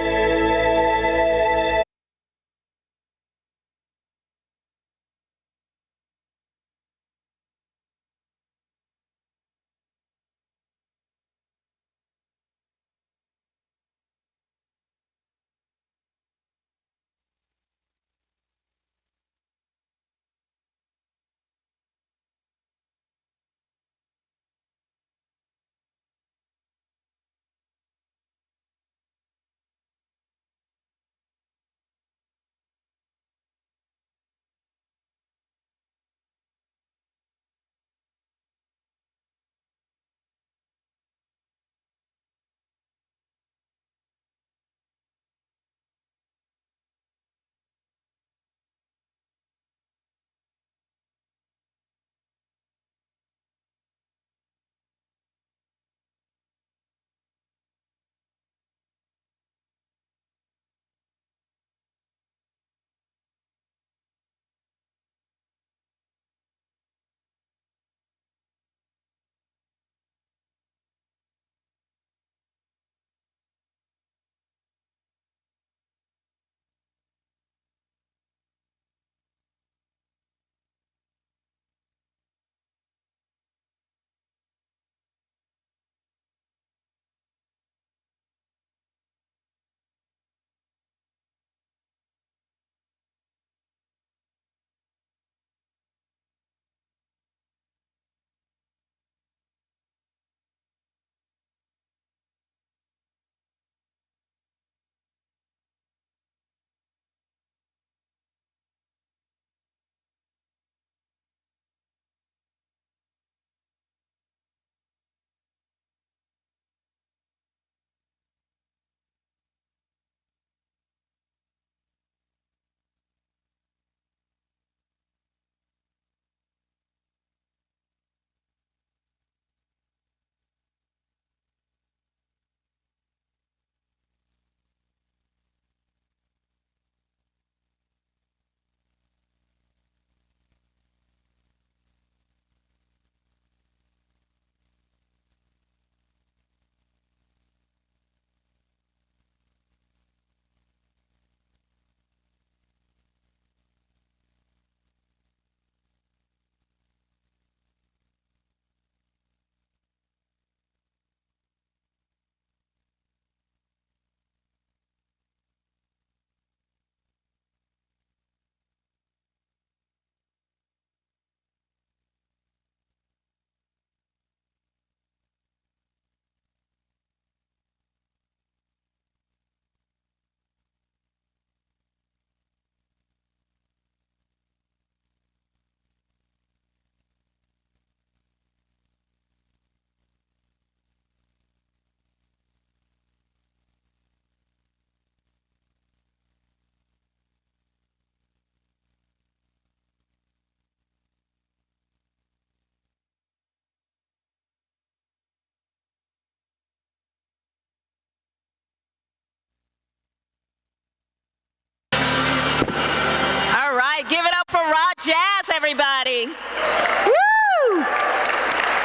Speaker 1: everybody. Woo!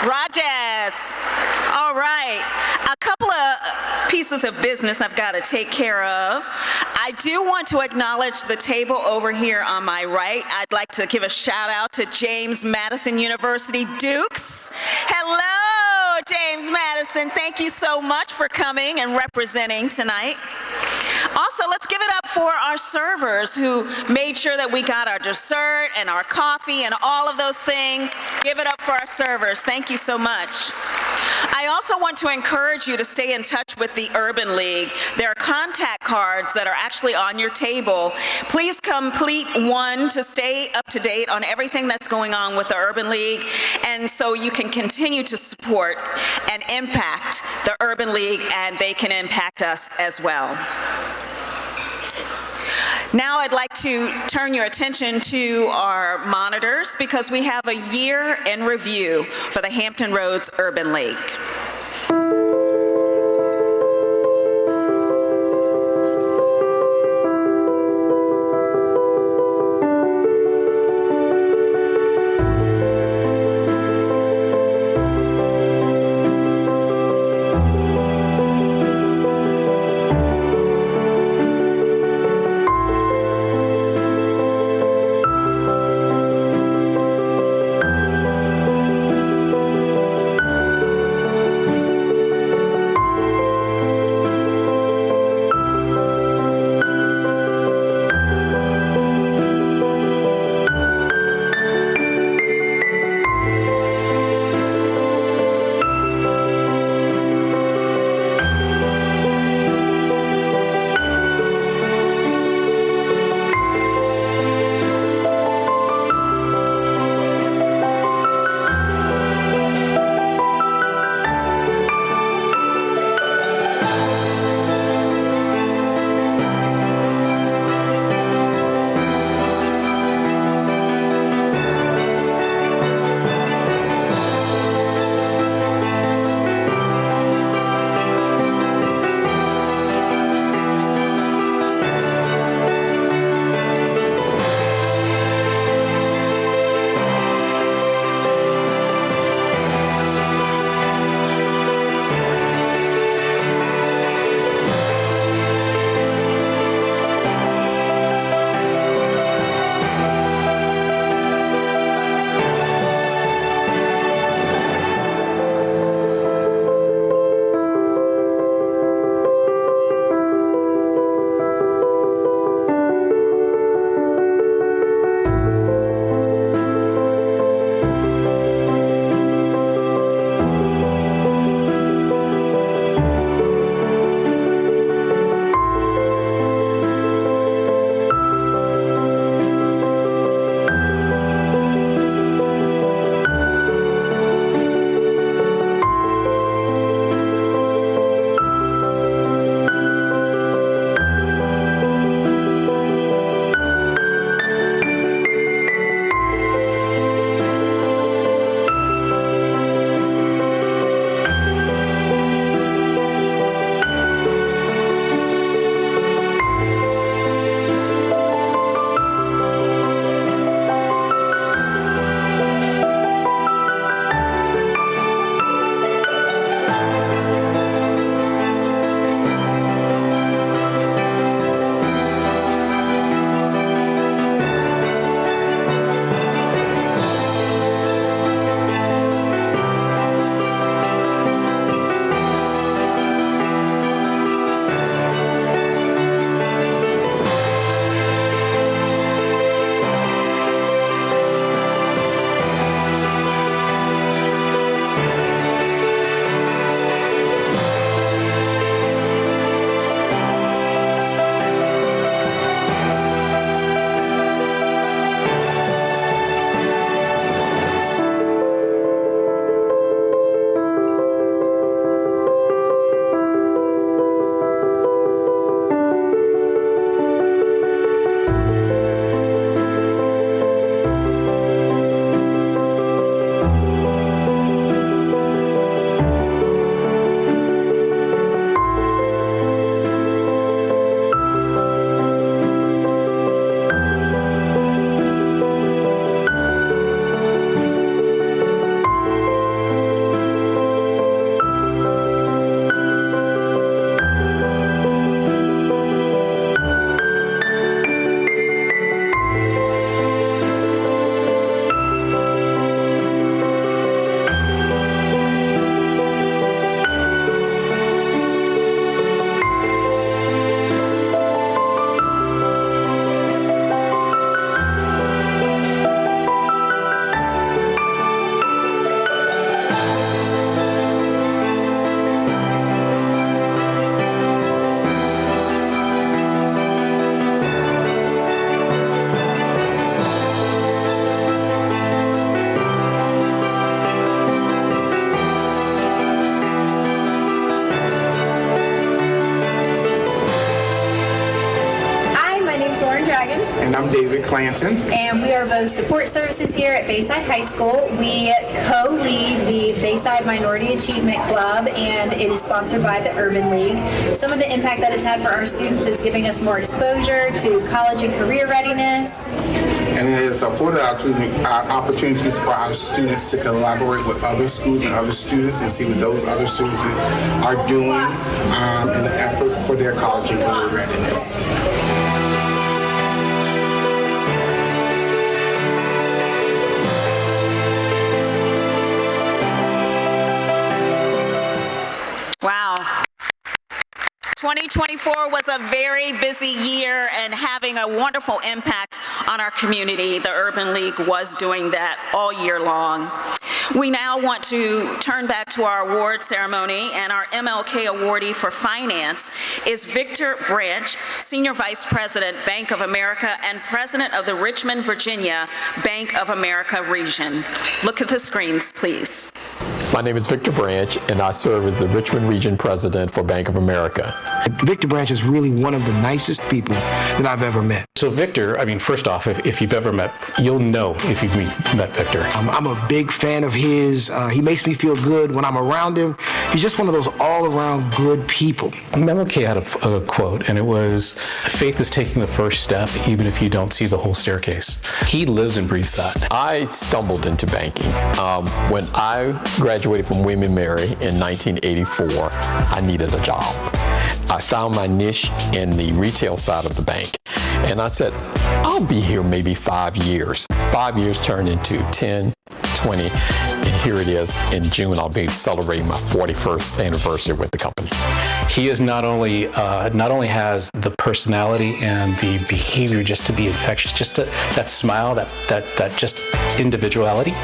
Speaker 1: Rajesh. All right. A couple of pieces of business I've got to take care of. I do want to acknowledge the table over here on my right. I'd like to give a shout out to James Madison University Dukes. Hello, James Madison. Thank you so much for coming and representing tonight. Also, let's give it up for our servers who made sure that we got our dessert and our coffee and all of those things. Give it up for our servers. Thank you so much. I also want to encourage you to stay in touch with the Urban League. There are contact cards that are actually on your table. Please complete one to stay up to date on everything that's going on with the Urban League, and so you can continue to support and impact the Urban League, and they can impact us as well. Now I'd like to turn your attention to our monitors because we have a year in review for the Hampton Roads Urban League.
Speaker 3: Dragon.
Speaker 22: And I'm David Clanton.
Speaker 3: And we are both support services here at Bayside High School. We co-lead the Bayside Minority Achievement Club, and it is sponsored by the Urban League. Some of the impact that it's had for our students is giving us more exposure to college and career readiness.
Speaker 22: And it has afforded opportunities for our students to collaborate with other schools and other students and see what those other students are doing in an effort for their college and career readiness.
Speaker 1: Wow. 2024 was a very busy year and having a wonderful impact on our community. The Urban League was doing that all year long. We now want to turn back to our award ceremony, and our MLK awardee for finance is Victor Branch, Senior Vice President, Bank of America, and President of the Richmond, Virginia Bank of America region. Look at the screens, please.
Speaker 23: My name is Victor Branch, and I serve as the Richmond Region President for Bank of America.
Speaker 24: Victor Branch is really one of the nicest people that I've ever met.
Speaker 25: So Victor, I mean, first off, if you've ever met, you'll know if you've met Victor.
Speaker 24: I'm a big fan of his. He makes me feel good when I'm around him. He's just one of those all-around good people.
Speaker 25: MLK had a quote, and it was, faith is taking the first step, even if you don't see the whole staircase. He lives and breathes that.
Speaker 23: I stumbled into banking. When I graduated from William & Mary in 1984, I needed a job. I found my niche in the retail side of the bank, and I said, I'll be here maybe 5 years. 5 years turned into 10, 20, and here it is. In June, I'll be celebrating my 41st anniversary with the company.
Speaker 25: He is not only has the personality and the behavior just to be infectious, just that smile, that just individuality.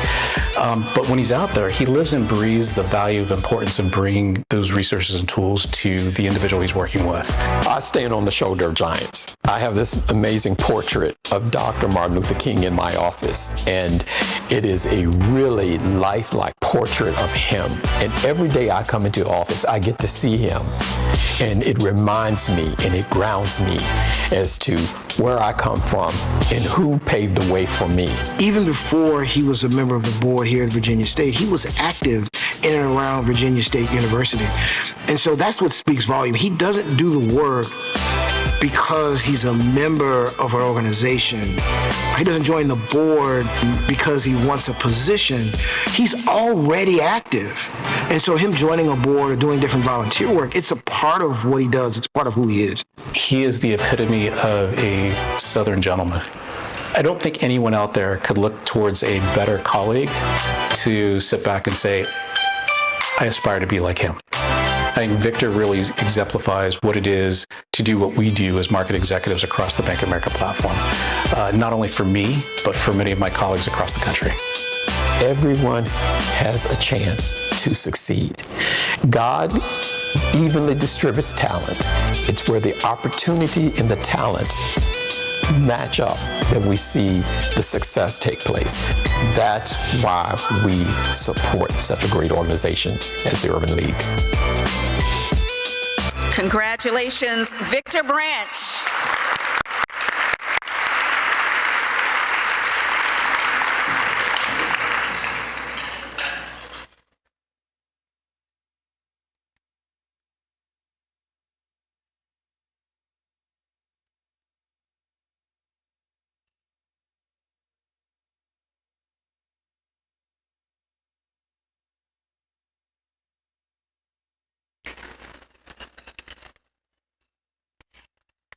Speaker 25: But when he's out there, he lives and breathes the value of importance of bringing those resources and tools to the individual he's working with.
Speaker 23: I stand on the shoulder of giants. I have this amazing portrait of Dr. Martin Luther King in my office, and it is a really lifelike portrait of him. And every day I come into the office, I get to see him. And it reminds me and it grounds me as to where I come from and who paved the way for me.
Speaker 24: Even before he was a member of the board here at Virginia State, he was active in and around Virginia State University. And so that's what speaks volume. He doesn't do the work because he's a member of an organization. He doesn't join the board because he wants a position. He's already active. And so him joining a board or doing different volunteer work, it's a part of what he does. It's part of who he is.
Speaker 25: He is the epitome of a Southern gentleman. I don't think anyone out there could look towards a better colleague to sit back and say, I aspire to be like him. I think Victor really exemplifies what it is to do what we do as market executives across the Bank of America platform, not only for me, but for many of my colleagues across the country.
Speaker 23: Everyone has a chance to succeed. God evenly distributes talent. It's where the opportunity and the talent match up that we see the success take place. That's why we support such a great organization as the Urban League.
Speaker 1: Congratulations, Victor Branch.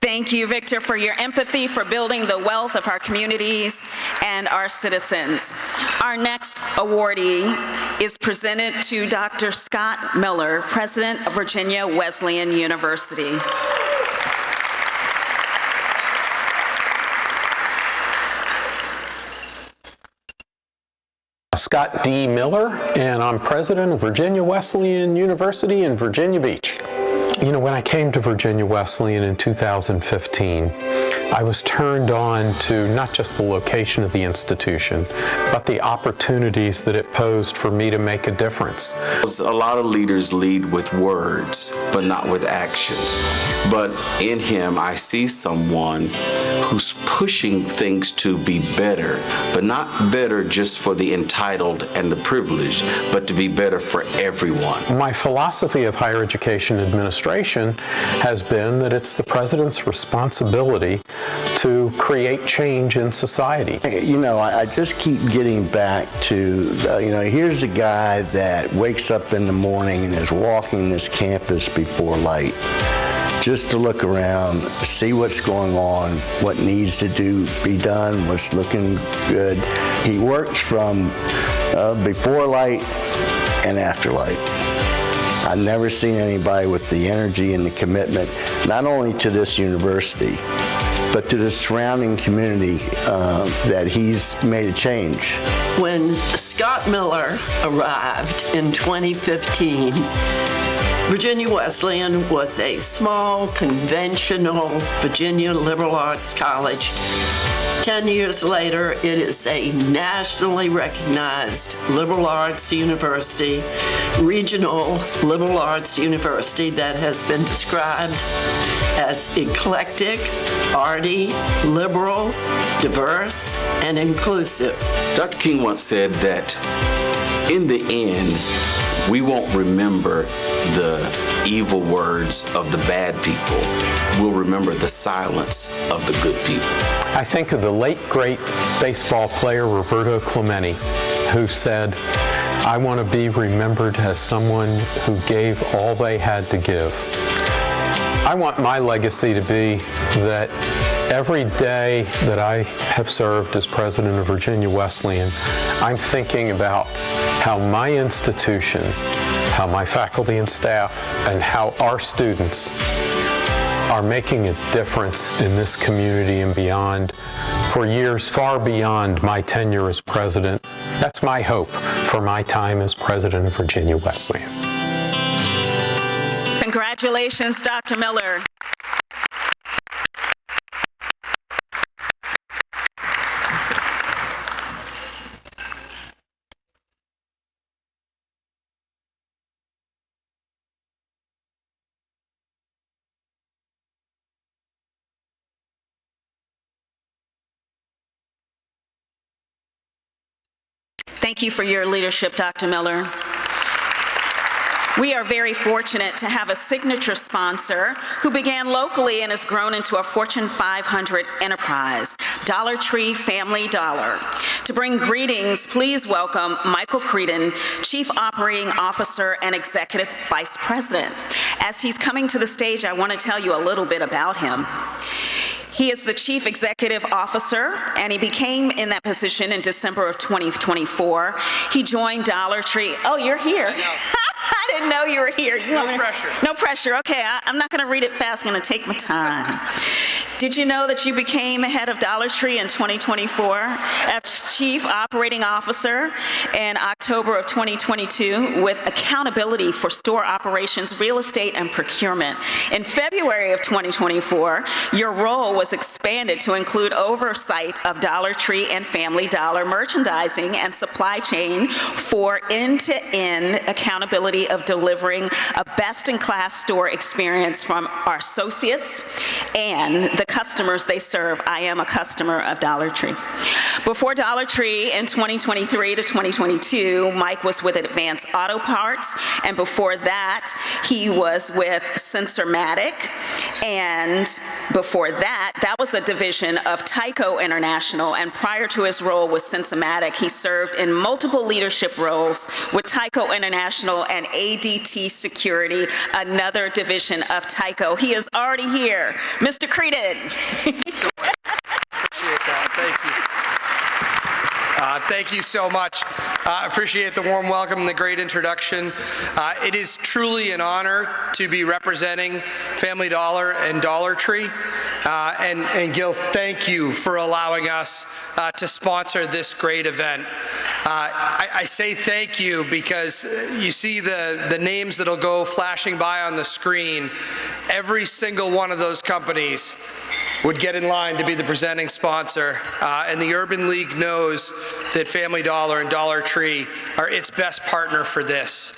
Speaker 1: Thank you, Victor, for your empathy for building the wealth of our communities and our citizens. Our next awardee is presented to Dr. Scott Miller, President of Virginia Wesleyan University.
Speaker 26: Scott D. Miller, and I'm president of Virginia Wesleyan University in Virginia Beach. You know, when I came to Virginia Wesleyan in 2015, I was turned on to not just the location of the institution, but the opportunities that it posed for me to make a difference.
Speaker 27: A lot of leaders lead with words, but not with action. But in him, I see someone who's pushing things to be better, but not better just for the entitled and the privileged, but to be better for everyone.
Speaker 26: My philosophy of higher education administration has been that it's the president's responsibility to create change in society.
Speaker 4: You know, I just keep getting back to, here's a guy that wakes up in the morning and is walking this campus before light, just to look around, see what's going on, what needs to be done, what's looking good. He works from before light and after light. I've never seen anybody with the energy and the commitment, not only to this university, but to the surrounding community, that he's made a change.
Speaker 5: When Scott Miller arrived in 2015, Virginia Wesleyan was a small, conventional Virginia liberal arts college. 10 years later, it is a nationally recognized liberal arts university, regional liberal arts university that has been described as eclectic, arty, liberal, diverse, and inclusive.
Speaker 27: Dr. King once said that in the end, we won't remember the evil words of the bad people. We'll remember the silence of the good people.
Speaker 26: I think of the late, great baseball player Roberto Clemente, who said, "I want to be remembered as someone who gave all they had to give." I want my legacy to be that every day that I have served as president of Virginia Wesleyan, I'm thinking about how my institution, how my faculty and staff, and how our students are making a difference in this community and beyond for years far beyond my tenure as president. That's my hope for my time as president of Virginia Wesleyan.
Speaker 1: Congratulations, Dr. Miller. Thank you for your leadership, Dr. Miller. We are very fortunate to have a signature sponsor who began locally and has grown into a Fortune 500 enterprise, Dollar Tree Family Dollar. To bring greetings, please welcome Michael Creedon, Chief Operating Officer and Executive Vice President. As he's coming to the stage, I want to tell you a little bit about him. He is the Chief Executive Officer, and he became in that position in December of 2024. He joined Dollar Tree. Oh, you're here. I didn't know you were here. No pressure. No pressure. Okay, I'm not going to read it fast. I'm going to take my time. Did you know that you became head of Dollar Tree in 2024 as Chief Operating Officer in October of 2022 with accountability for store operations, real estate, and procurement? In February of 2024, your role was expanded to include oversight of Dollar Tree and Family Dollar merchandising and supply chain for end-to-end accountability of delivering a best-in-class store experience from our associates and the customers they serve. I am a customer of Dollar Tree. Before Dollar Tree in 2023 to 2022, Mike was with Advance Auto Parts, and before that, he was with Sensormatic, and before that, that was a division of Tyco International, and prior to his role with Sensormatic, he served in multiple leadership roles with Tyco International and ADT Security, another division of Tyco. He is already here. Mr. Creedon.
Speaker 6: So much. Appreciate that. Thank you. Thank you so much. Appreciate the warm welcome and the great introduction. It is truly an honor to be representing Family Dollar and Dollar Tree. And Gil, thank you for allowing us to sponsor this great event. I say thank you because you see the names that'll go flashing by on the screen. Every single one of those companies would get in line to be the presenting sponsor, and the Urban League knows that Family Dollar and Dollar Tree are its best partner for this.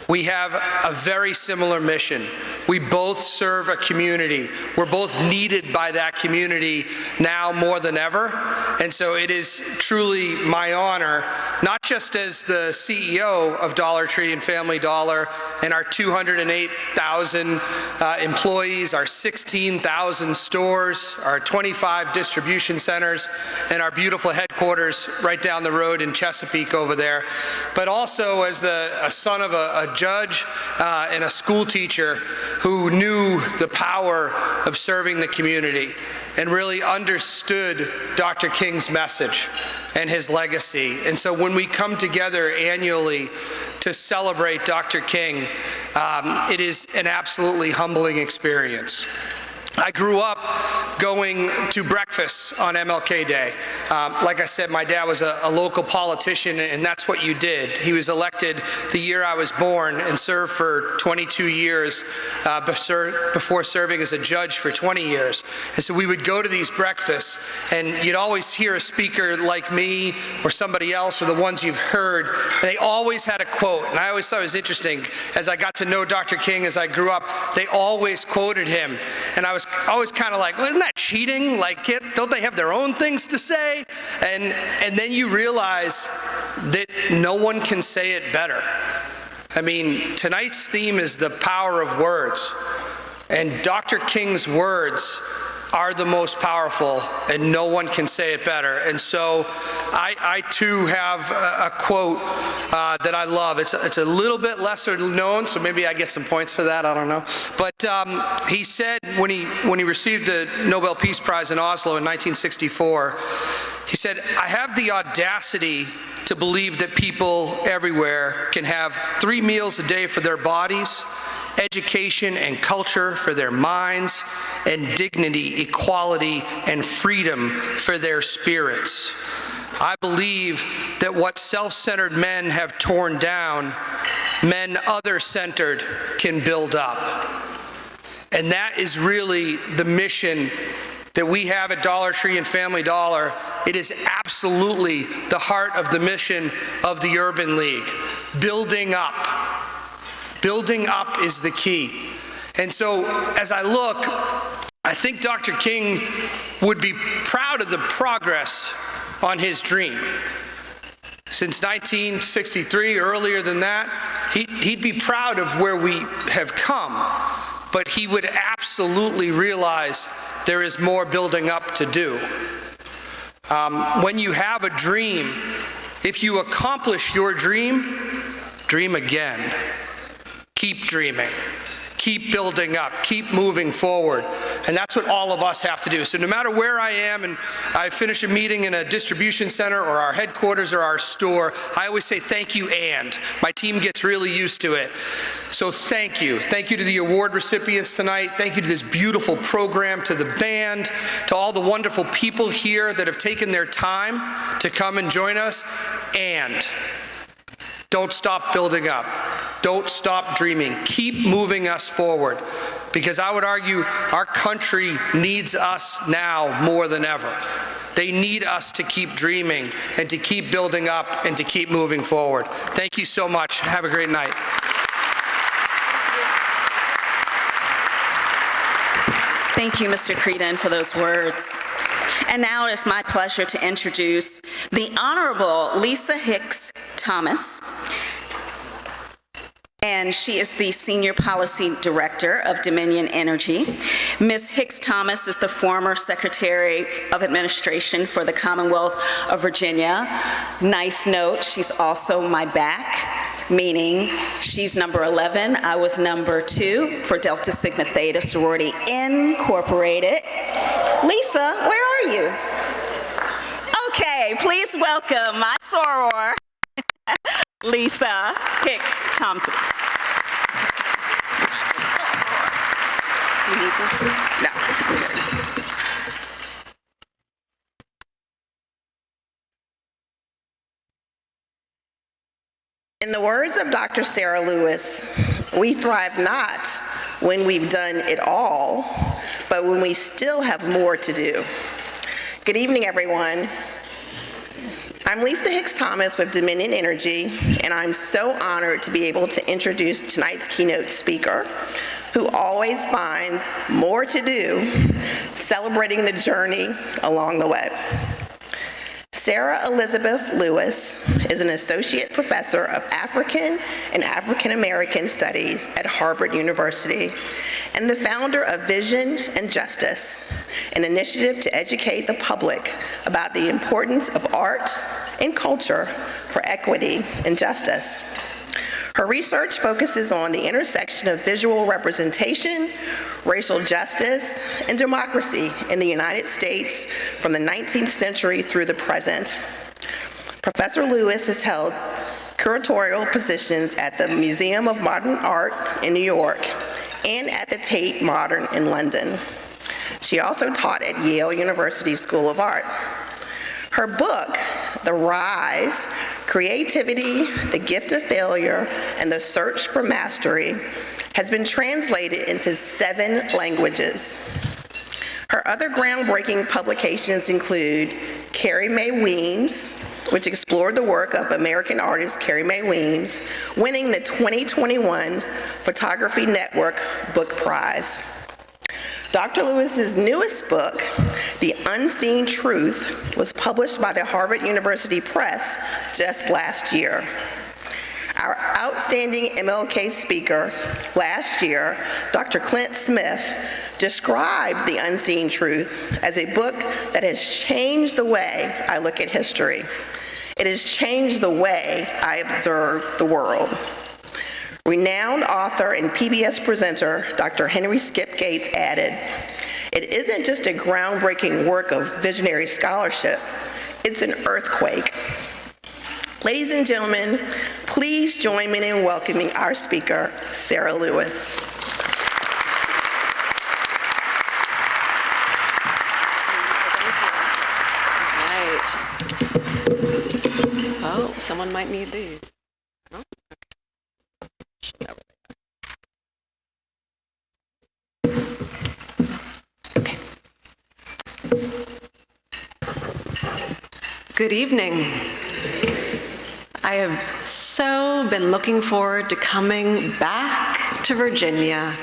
Speaker 6: We have a very similar mission. We both serve a community. We're both needed by that community now more than ever. And so it is truly my honor, not just as the CEO of Dollar Tree and Family Dollar and our 208,000 employees, our 16,000 stores, our 25 distribution centers, and our beautiful headquarters right down the road in Chesapeake over there, but also as a son of a judge and a school teacher who knew the power of serving the community and really understood Dr. King's message and his legacy. And so when we come together annually to celebrate Dr. King, it is an absolutely humbling experience. I grew up going to breakfast on MLK Day. Like I said, my dad was a local politician, and that's what you did. He was elected the year I was born and served for 22 years before serving as a judge for 20 years. And so we would go to these breakfasts, and you'd always hear a speaker like me or somebody else or the ones you've heard, and they always had a quote. And I always thought it was interesting. As I got to know Dr. King as I grew up, they always quoted him. And I was always kind of like, well, isn't that cheating? Like, don't they have their own things to say? And then you realize that no one can say it better. I mean, tonight's theme is the power of words. And Dr. King's words are the most powerful, and no one can say it better. And so I too have a quote that I love. It's a little bit lesser known, so maybe I get some points for that, I don't know. But he said when he received the Nobel Peace Prize in Oslo in 1964, he said, "I have the audacity to believe that people everywhere can have 3 meals a day for their bodies, education and culture for their minds, and dignity, equality, and freedom for their spirits. I believe that what self-centered men have torn down, men other-centered can build up." And that is really the mission that we have at Dollar Tree and Family Dollar. It is absolutely the heart of the mission of the Urban League. Building up. Building up is the key. And so as I look, I think Dr. King would be proud of the progress on his dream. Since 1963, earlier than that, he'd be proud of where we have come, but he would absolutely realize there is more building up to do. When you have a dream, if you accomplish your dream, dream again. Keep dreaming. Keep building up, keep moving forward. And that's what all of us have to do. So no matter where I am and I finish a meeting in a distribution center or our headquarters or our store, I always say thank you, and my team gets really used to it. So thank you. Thank you to the award recipients tonight. Thank you to this beautiful program, to the band, to all the wonderful people here that have taken their time to come and join us. And don't stop building up. Don't stop dreaming. Keep moving us forward, because I would argue our country needs us now more than ever. They need us to keep dreaming and to keep building up and to keep moving forward. Thank you so much. Have a great night.
Speaker 1: Thank you, Mr. Creedon, for those words. And now it is my pleasure to introduce the Honorable Lisa Hicks Thomas. And she is the Senior Policy Director of Dominion Energy. Ms. Hicks Thomas is the former Secretary of Administration for the Commonwealth of Virginia. Nice note, she's also my back, meaning she's number 11, I was number 2 for Delta Sigma Theta Sorority Incorporated. Lisa, where are you? Okay, please welcome my soror, Lisa Hicks Thomas. Do you need this? No, I'm good.
Speaker 7: In the words of Dr. Sarah Lewis, we thrive not when we've done it all, but when we still have more to do. Good evening, everyone. I'm Lisa Hicks Thomas with Dominion Energy, and I'm so honored to be able to introduce tonight's keynote speaker, who always finds more to do celebrating the journey along the way. Sarah Elizabeth Lewis is an associate professor of African and African American Studies at Harvard University and the founder of Vision and Justice, an initiative to educate the public about the importance of art and culture for equity and justice. Her research focuses on the intersection of visual representation, racial justice, and democracy in the United States from the 19th century through the present. Professor Lewis has held curatorial positions at the Museum of Modern Art in New York and at the Tate Modern in London. She also taught at Yale University School of Art. Her book, The Rise, Creativity, the Gift of Failure, and the Search for Mastery, has been translated into 7 languages. Her other groundbreaking publications include Carrie Mae Weems, which explored the work of American artist Carrie Mae Weems, winning the 2021 Photography Network Book Prize. Dr. Lewis's newest book, The Unseen Truth, was published by the Harvard University Press just last year. Our outstanding MLK speaker last year, Dr. Clint Smith, described The Unseen Truth as a book that has changed the way I look at history. It has changed the way I observe the world. Renowned author and PBS presenter, Dr. Henry Skip Gates added, "It isn't just a groundbreaking work of visionary scholarship, it's an earthquake." Ladies and gentlemen, please join me in welcoming our speaker, Sarah Lewis.
Speaker 8: Oh, someone might need these. Oh, okay. Good evening. I have so been looking forward to coming back to Virginia.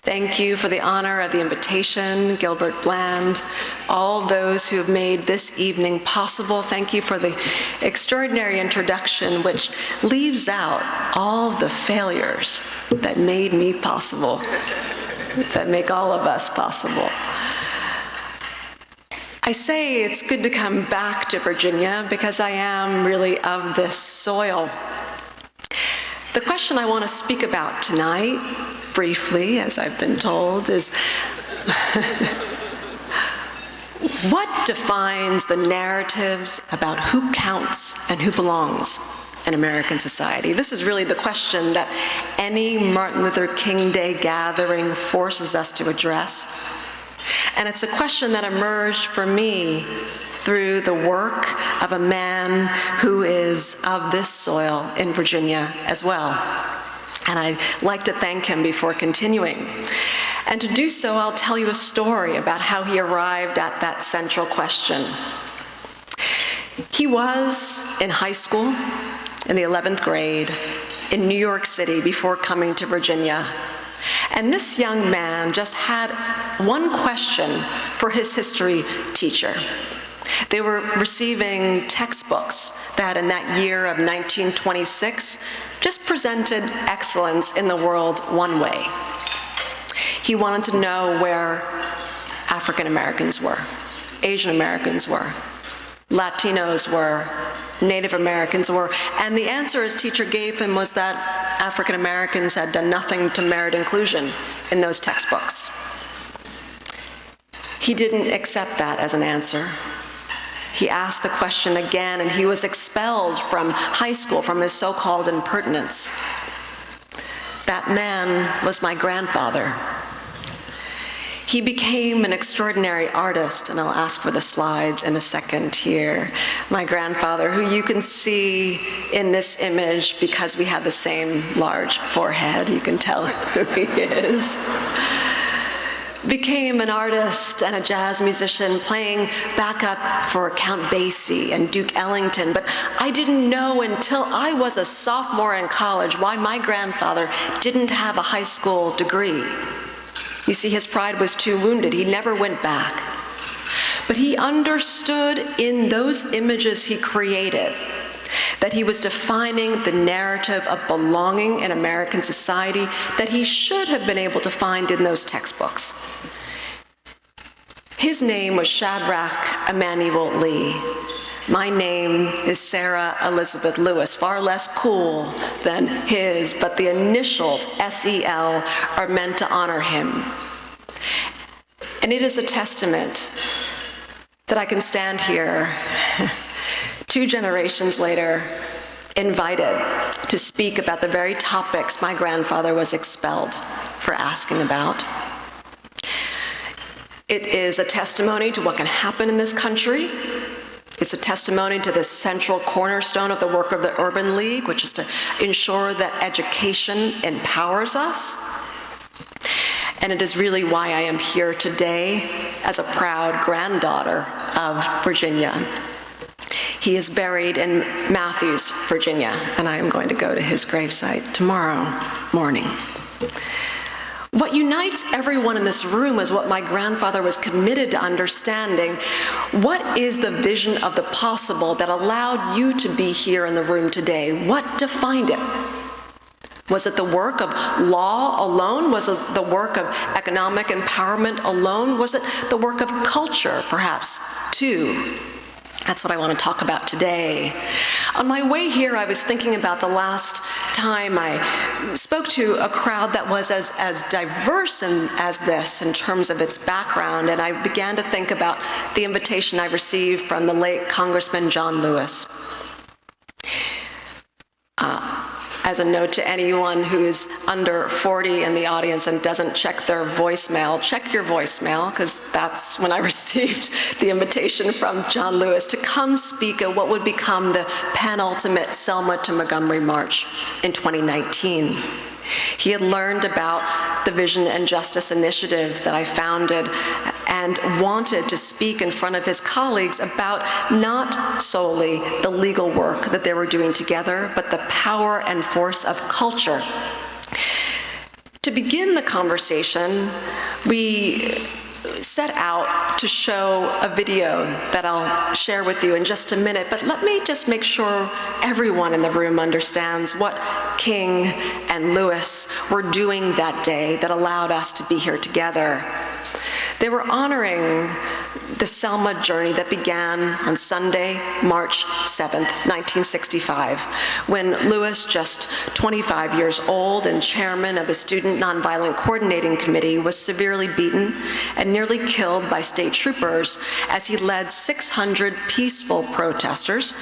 Speaker 8: Thank you for the honor of the invitation, Gilbert Bland, all those who have made this evening possible. Thank you for the extraordinary introduction, which leaves out all the failures that made me possible, that make all of us possible. I say it's good to come back to Virginia because I am really of this soil. The question I want to speak about tonight, briefly, as I've been told, is what defines the narratives about who counts and who belongs in American society? This is really the question that any Martin Luther King Day gathering forces us to address. And it's a question that emerged for me through the work of a man who is of this soil in Virginia as well. And I'd like to thank him before continuing. And to do so, I'll tell you a story about how he arrived at that central question. He was in high school, in the 11th grade, in New York City before coming to Virginia. And this young man just had one question for his history teacher. They were receiving textbooks that in that year of 1926 just presented excellence in the world one way. He wanted to know where African Americans were, Asian Americans were, Latinos were, Native Americans were, and the answer his teacher gave him was that African Americans had done nothing to merit inclusion in those textbooks. He didn't accept that as an answer. He asked the question again, and he was expelled from high school from his so-called impertinence. That man was my grandfather. He became an extraordinary artist, and I'll ask for the slides in a second here. My grandfather, who you can see in this image because we have the same large forehead, you can tell who he is. became an artist and a jazz musician, playing backup for Count Basie and Duke Ellington. But I didn't know until I was a sophomore in college why my grandfather didn't have a high school degree. You see, his pride was too wounded. He never went back. But he understood in those images he created that he was defining the narrative of belonging in American society that he should have been able to find in those textbooks. His name was Shadrach Emanuel Lee. My name is Sarah Elizabeth Lewis, far less cool than his, but the initials SEL are meant to honor him. And it is a testament that I can stand here 2 generations later, invited to speak about the very topics my grandfather was expelled for asking about. It is a testimony to what can happen in this country. It's a testimony to the central cornerstone of the work of the Urban League, which is to ensure that education empowers us. And it is really why I am here today as a proud granddaughter of Virginia. He is buried in Matthews, Virginia, and I am going to go to his gravesite tomorrow morning. What unites everyone in this room is what my grandfather was committed to understanding. What is the vision of the possible that allowed you to be here in the room today? What defined it? Was it the work of law alone? Was it the work of economic empowerment alone? Was it the work of culture, perhaps, too? That's what I want to talk about today. On my way here, I was thinking about the last time I spoke to a crowd that was as diverse as this in terms of its background, and I began to think about the invitation I received from the late Congressman John Lewis. As a note to anyone who is under 40 in the audience and doesn't check their voicemail, check your voicemail, because that's when I received the invitation from John Lewis to come speak at what would become the penultimate Selma to Montgomery March in 2019. He had learned about the Vision and Justice Initiative that I founded and wanted to speak in front of his colleagues about not solely the legal work that they were doing together, but the power and force of culture. To begin the conversation, we set out to show a video that I'll share with you in just a minute, but let me just make sure everyone in the room understands what King and Lewis were doing that day that allowed us to be here together. They were honoring the Selma journey that began on Sunday, March 7th, 1965, when Lewis, just 25 years old and chairman of the Student Nonviolent Coordinating Committee, was severely beaten and nearly killed by state troopers as he led 600 peaceful protesters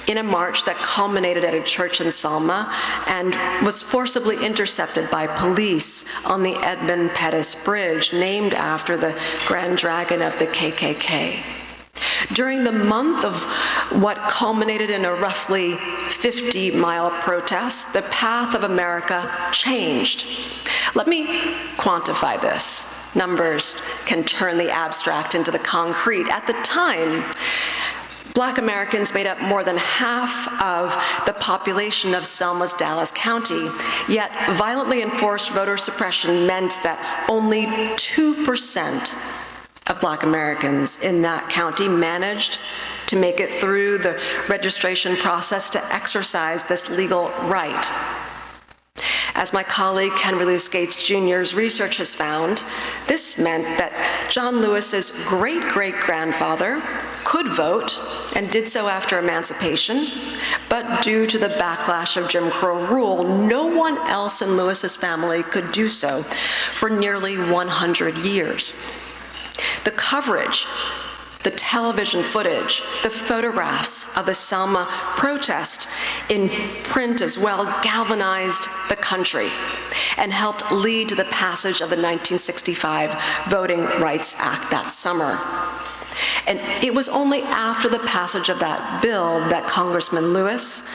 Speaker 8: in a march that culminated at a church in Selma and was forcibly intercepted by police on the Edmund Pettus Bridge, named after the Grand Dragon of the KKK. During the month of what culminated in a roughly 50-mile protest, the path of America changed. Let me quantify this. Numbers can turn the abstract into the concrete. At the time, Black Americans made up more than half of the population of Selma's Dallas County, yet violently enforced voter suppression meant that only 2% of Black Americans in that county managed to make it through the registration process to exercise this legal right. As my colleague Henry Louis Gates Jr.'s research has found, this meant that John Lewis's great-great-grandfather could vote and did so after emancipation, but due to the backlash of Jim Crow rule, no one else in Lewis's family could do so for nearly 100 years. The coverage, the television footage, the photographs of the Selma protest in print as well galvanized the country and helped lead to the passage of the 1965 Voting Rights Act that summer. And it was only after the passage of that bill that Congressman Lewis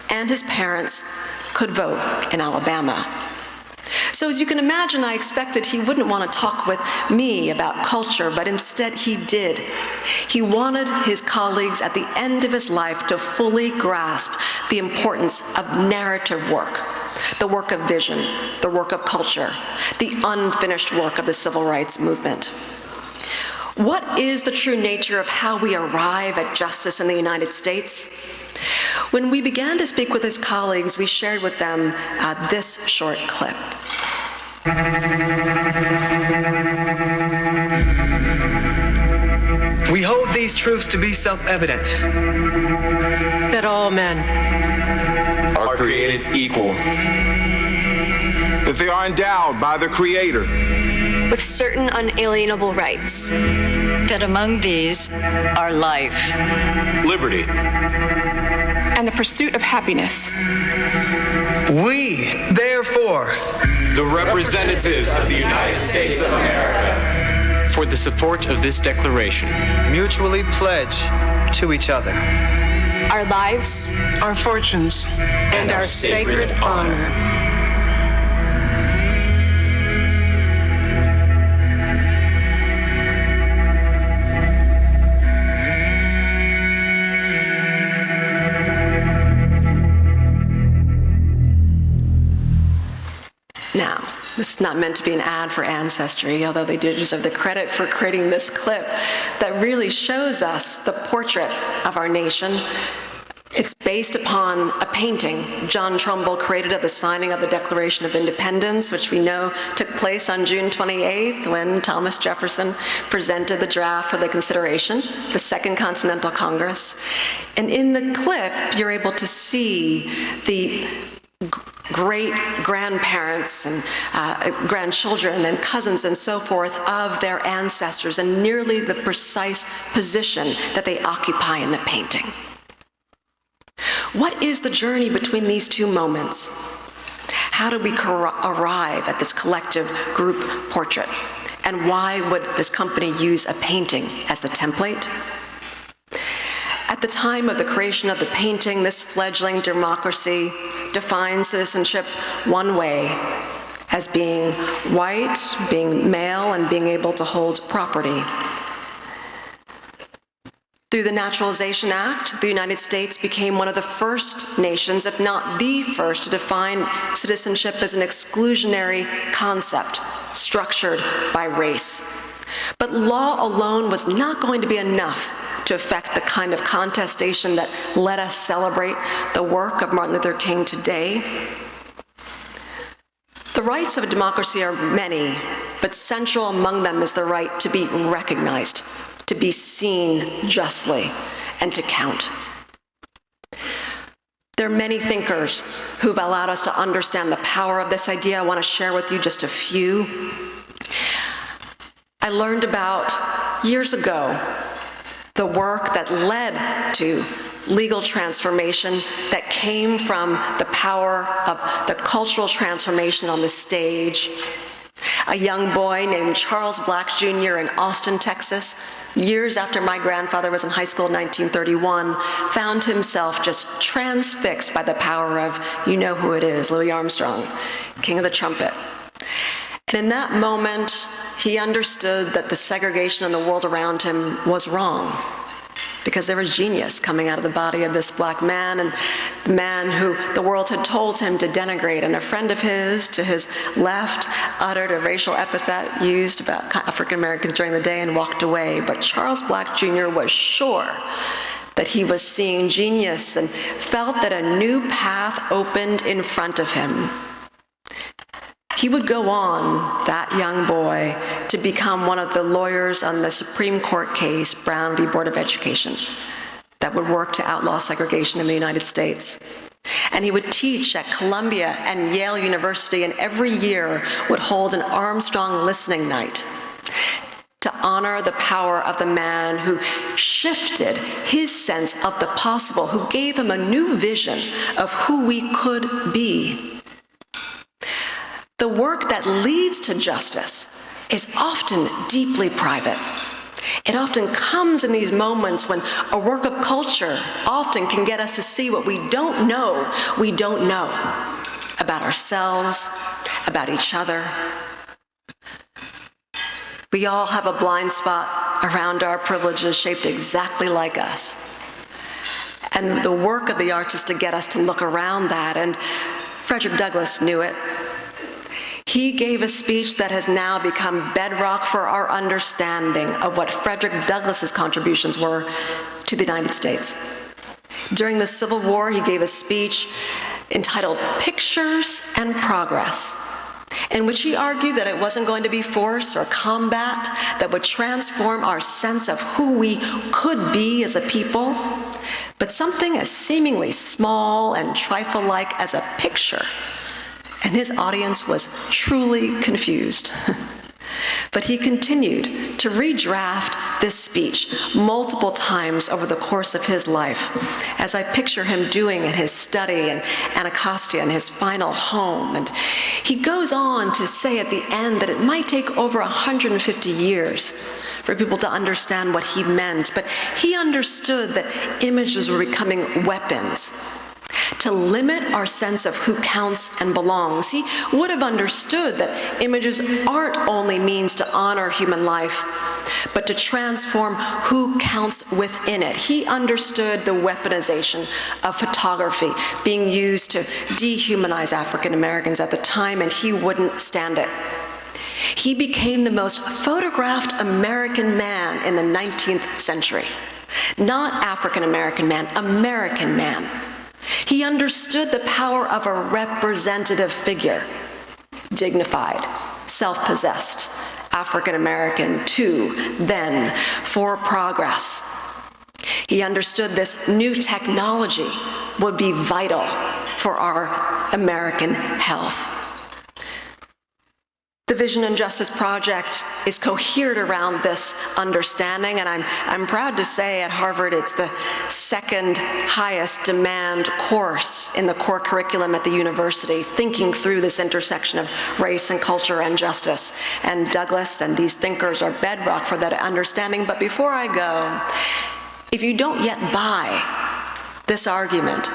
Speaker 8: and his parents could vote in Alabama. So as you can imagine, I expected he wouldn't want to talk with me about culture, but instead he did. He wanted his colleagues at the end of his life to fully grasp the importance of narrative work, the work of vision, the work of culture, the unfinished work of the civil rights movement. What is the true nature of how we arrive at justice in the United States? When we began to speak with his colleagues, we shared with them this short clip.
Speaker 9: We hold these truths to be self-evident.
Speaker 10: That all men
Speaker 11: are created equal. That they are endowed by the Creator
Speaker 12: with certain unalienable rights.
Speaker 13: That among these are life,
Speaker 11: liberty,
Speaker 10: and the pursuit of happiness.
Speaker 9: We, therefore,
Speaker 11: the representatives of the United States of America,
Speaker 15: for the support of this declaration,
Speaker 9: mutually pledge to each other
Speaker 10: our lives, our fortunes,
Speaker 11: and our sacred honor.
Speaker 8: Now, this is not meant to be an ad for Ancestry, although they do deserve the credit for creating this clip that really shows us the portrait of our nation. It's based upon a painting John Trumbull created at the signing of the Declaration of Independence, which we know took place on June 28th when Thomas Jefferson presented the draft for the consideration, the Second Continental Congress. And in the clip, you're able to see the great-grandparents and grandchildren and cousins and so forth of their ancestors and nearly the precise position that they occupy in the painting. What is the journey between these two moments? How did we arrive at this collective group portrait? And why would this company use a painting as the template? At the time of the creation of the painting, this fledgling democracy defines citizenship one way, as being white, being male, and being able to hold property. Through the Naturalization Act, the United States became one of the first nations, if not the first, to define citizenship as an exclusionary concept structured by race. But law alone was not going to be enough to affect the kind of contestation that let us celebrate the work of Martin Luther King today. The rights of a democracy are many, but central among them is the right to be recognized, to be seen justly, and to count. There are many thinkers who've allowed us to understand the power of this idea. I want to share with you just a few. I learned about, years ago, the work that led to legal transformation that came from the power of the cultural transformation on the stage. A young boy named Charles Black Jr. in Austin, Texas, years after my grandfather was in high school in 1931, found himself just transfixed by the power of, you know who it is, Louis Armstrong, King of the Trumpet. And in that moment, he understood that the segregation in the world around him was wrong, because there was genius coming out of the body of this black man, and the man who the world had told him to denigrate. And a friend of his to his left uttered a racial epithet used about African Americans during the day and walked away. But Charles Black Jr. was sure that he was seeing genius and felt that a new path opened in front of him. He would go on, that young boy, to become one of the lawyers on the Supreme Court case, Brown v. Board of Education, that would work to outlaw segregation in the United States. And he would teach at Columbia and Yale University, and every year would hold an Armstrong listening night to honor the power of the man who shifted his sense of the possible, who gave him a new vision of who we could be. The work that leads to justice is often deeply private. It often comes in these moments when a work of culture often can get us to see what we don't know we don't know. about ourselves, about each other. We all have a blind spot around our privileges shaped exactly like us. And the work of the arts is to get us to look around that, and Frederick Douglass knew it. He gave a speech that has now become bedrock for our understanding of what Frederick Douglass's contributions were to the United States. During the Civil War, he gave a speech entitled Pictures and Progress, in which he argued that it wasn't going to be force or combat that would transform our sense of who we could be as a people, but something as seemingly small and trifle-like as a picture. And his audience was truly confused. But he continued to redraft this speech multiple times over the course of his life, as I picture him doing in his study in Anacostia, in his final home. And he goes on to say at the end that it might take over 150 years for people to understand what he meant, but he understood that images were becoming weapons to limit our sense of who counts and belongs. He would have understood that images aren't only means to honor human life, but to transform who counts within it. He understood the weaponization of photography being used to dehumanize African Americans at the time, and he wouldn't stand it. He became the most photographed American man in the 19th century. Not African American man, American man. He understood the power of a representative figure, dignified, self-possessed, African American, too, then, for progress. He understood this new technology would be vital for our American health. The Vision and Justice Project is cohered around this understanding, and I'm proud to say at Harvard it's the second highest demand course in the core curriculum at the university, thinking through this intersection of race and culture and justice. And Douglass and these thinkers are bedrock for that understanding. But before I go, if you don't yet buy this argument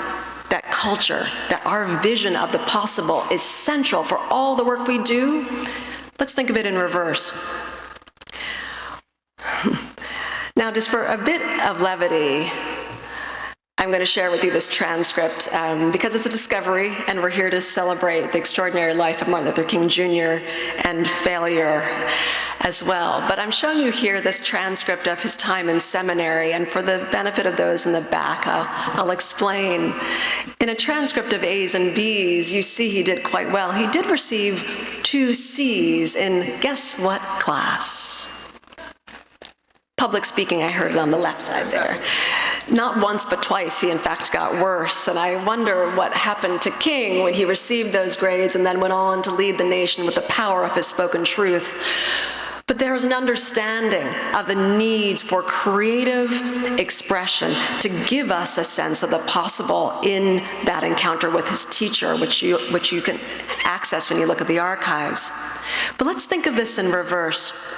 Speaker 8: that culture, that our vision of the possible is central for all the work we do, let's think of it in reverse. Now, just for a bit of levity, I'm going to share with you this transcript because it's a discovery, and we're here to celebrate the extraordinary life of Martin Luther King Jr. and failure as well. But I'm showing you here this transcript of his time in seminary, and for the benefit of those in the back, I'll explain. In a transcript of A's and B's, you see he did quite well. He did receive 2 C's in guess what class? Public speaking, I heard it on the left side there. Not once, but twice, he in fact got worse, and I wonder what happened to King when he received those grades and then went on to lead the nation with the power of his spoken truth. But there is an understanding of the needs for creative expression to give us a sense of the possible in that encounter with his teacher, which you can access when you look at the archives. But let's think of this in reverse.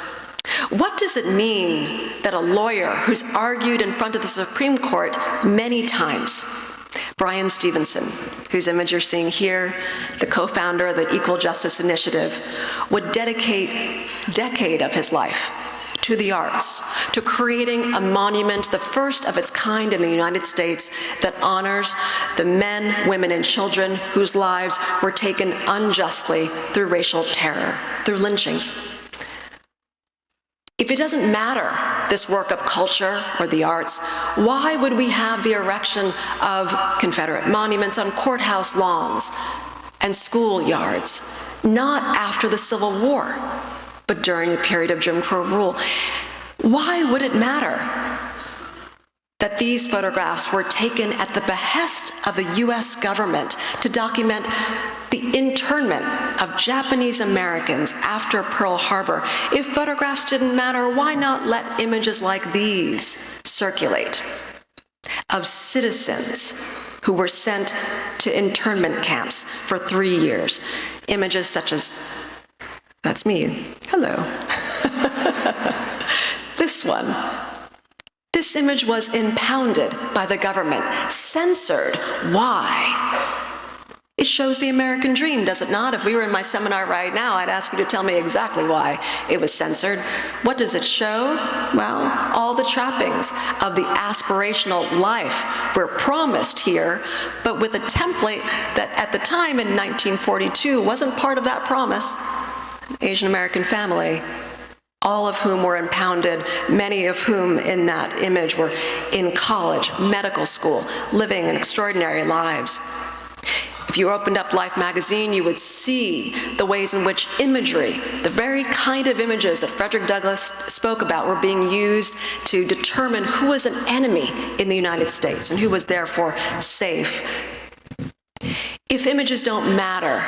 Speaker 8: What does it mean that a lawyer who's argued in front of the Supreme Court many times, Bryan Stevenson, whose image you're seeing here, the co-founder of the Equal Justice Initiative, would dedicate a decade of his life to the arts, to creating a monument, the first of its kind in the United States, that honors the men, women, and children whose lives were taken unjustly through racial terror, through lynchings. If it doesn't matter, this work of culture or the arts, why would we have the erection of Confederate monuments on courthouse lawns and schoolyards, not after the Civil War, but during the period of Jim Crow rule? Why would it matter that these photographs were taken at the behest of the US government to document the internment of Japanese Americans after Pearl Harbor? If photographs didn't matter, why not let images like these circulate of citizens who were sent to internment camps for 3 years? Images such as, that's me, hello. This one. This image was impounded by the government, censored. Why? It shows the American dream, does it not? If we were in my seminar right now, I'd ask you to tell me exactly why it was censored. What does it show? Well, all the trappings of the aspirational life were promised here, but with a template that at the time in 1942 wasn't part of that promise. An Asian American family, all of whom were impounded, many of whom in that image were in college, medical school, living extraordinary lives. If you opened up Life magazine, you would see the ways in which imagery, the very kind of images that Frederick Douglass spoke about, were being used to determine who was an enemy in the United States and who was therefore safe. If images don't matter,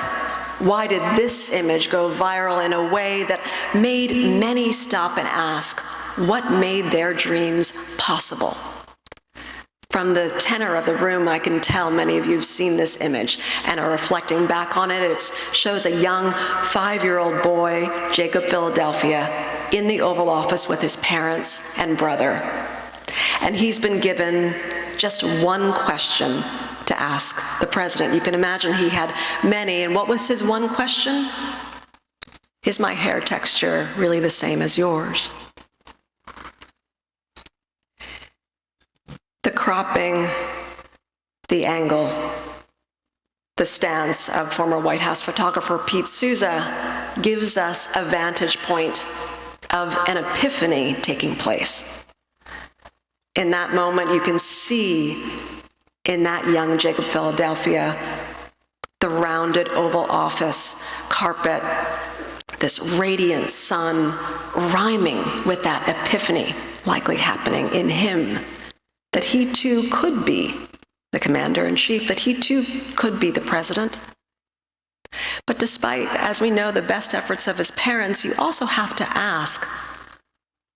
Speaker 8: why did this image go viral in a way that made many stop and ask what made their dreams possible? From the tenor of the room, I can tell many of you have seen this image and are reflecting back on it. It shows a young 5-year-old boy, Jacob Philadelphia, in the Oval Office with his parents and brother. And he's been given just one question to ask the president. You can imagine he had many, and what was his one question? Is my hair texture really the same as yours? The cropping, the angle, the stance of former White House photographer Pete Souza gives us a vantage point of an epiphany taking place. In that moment, you can see in that young Jacob Philadelphia the rounded Oval Office carpet, this radiant sun rhyming with that epiphany likely happening in him, that he too could be the commander-in-chief, that he too could be the president. But despite, as we know, the best efforts of his parents, you also have to ask,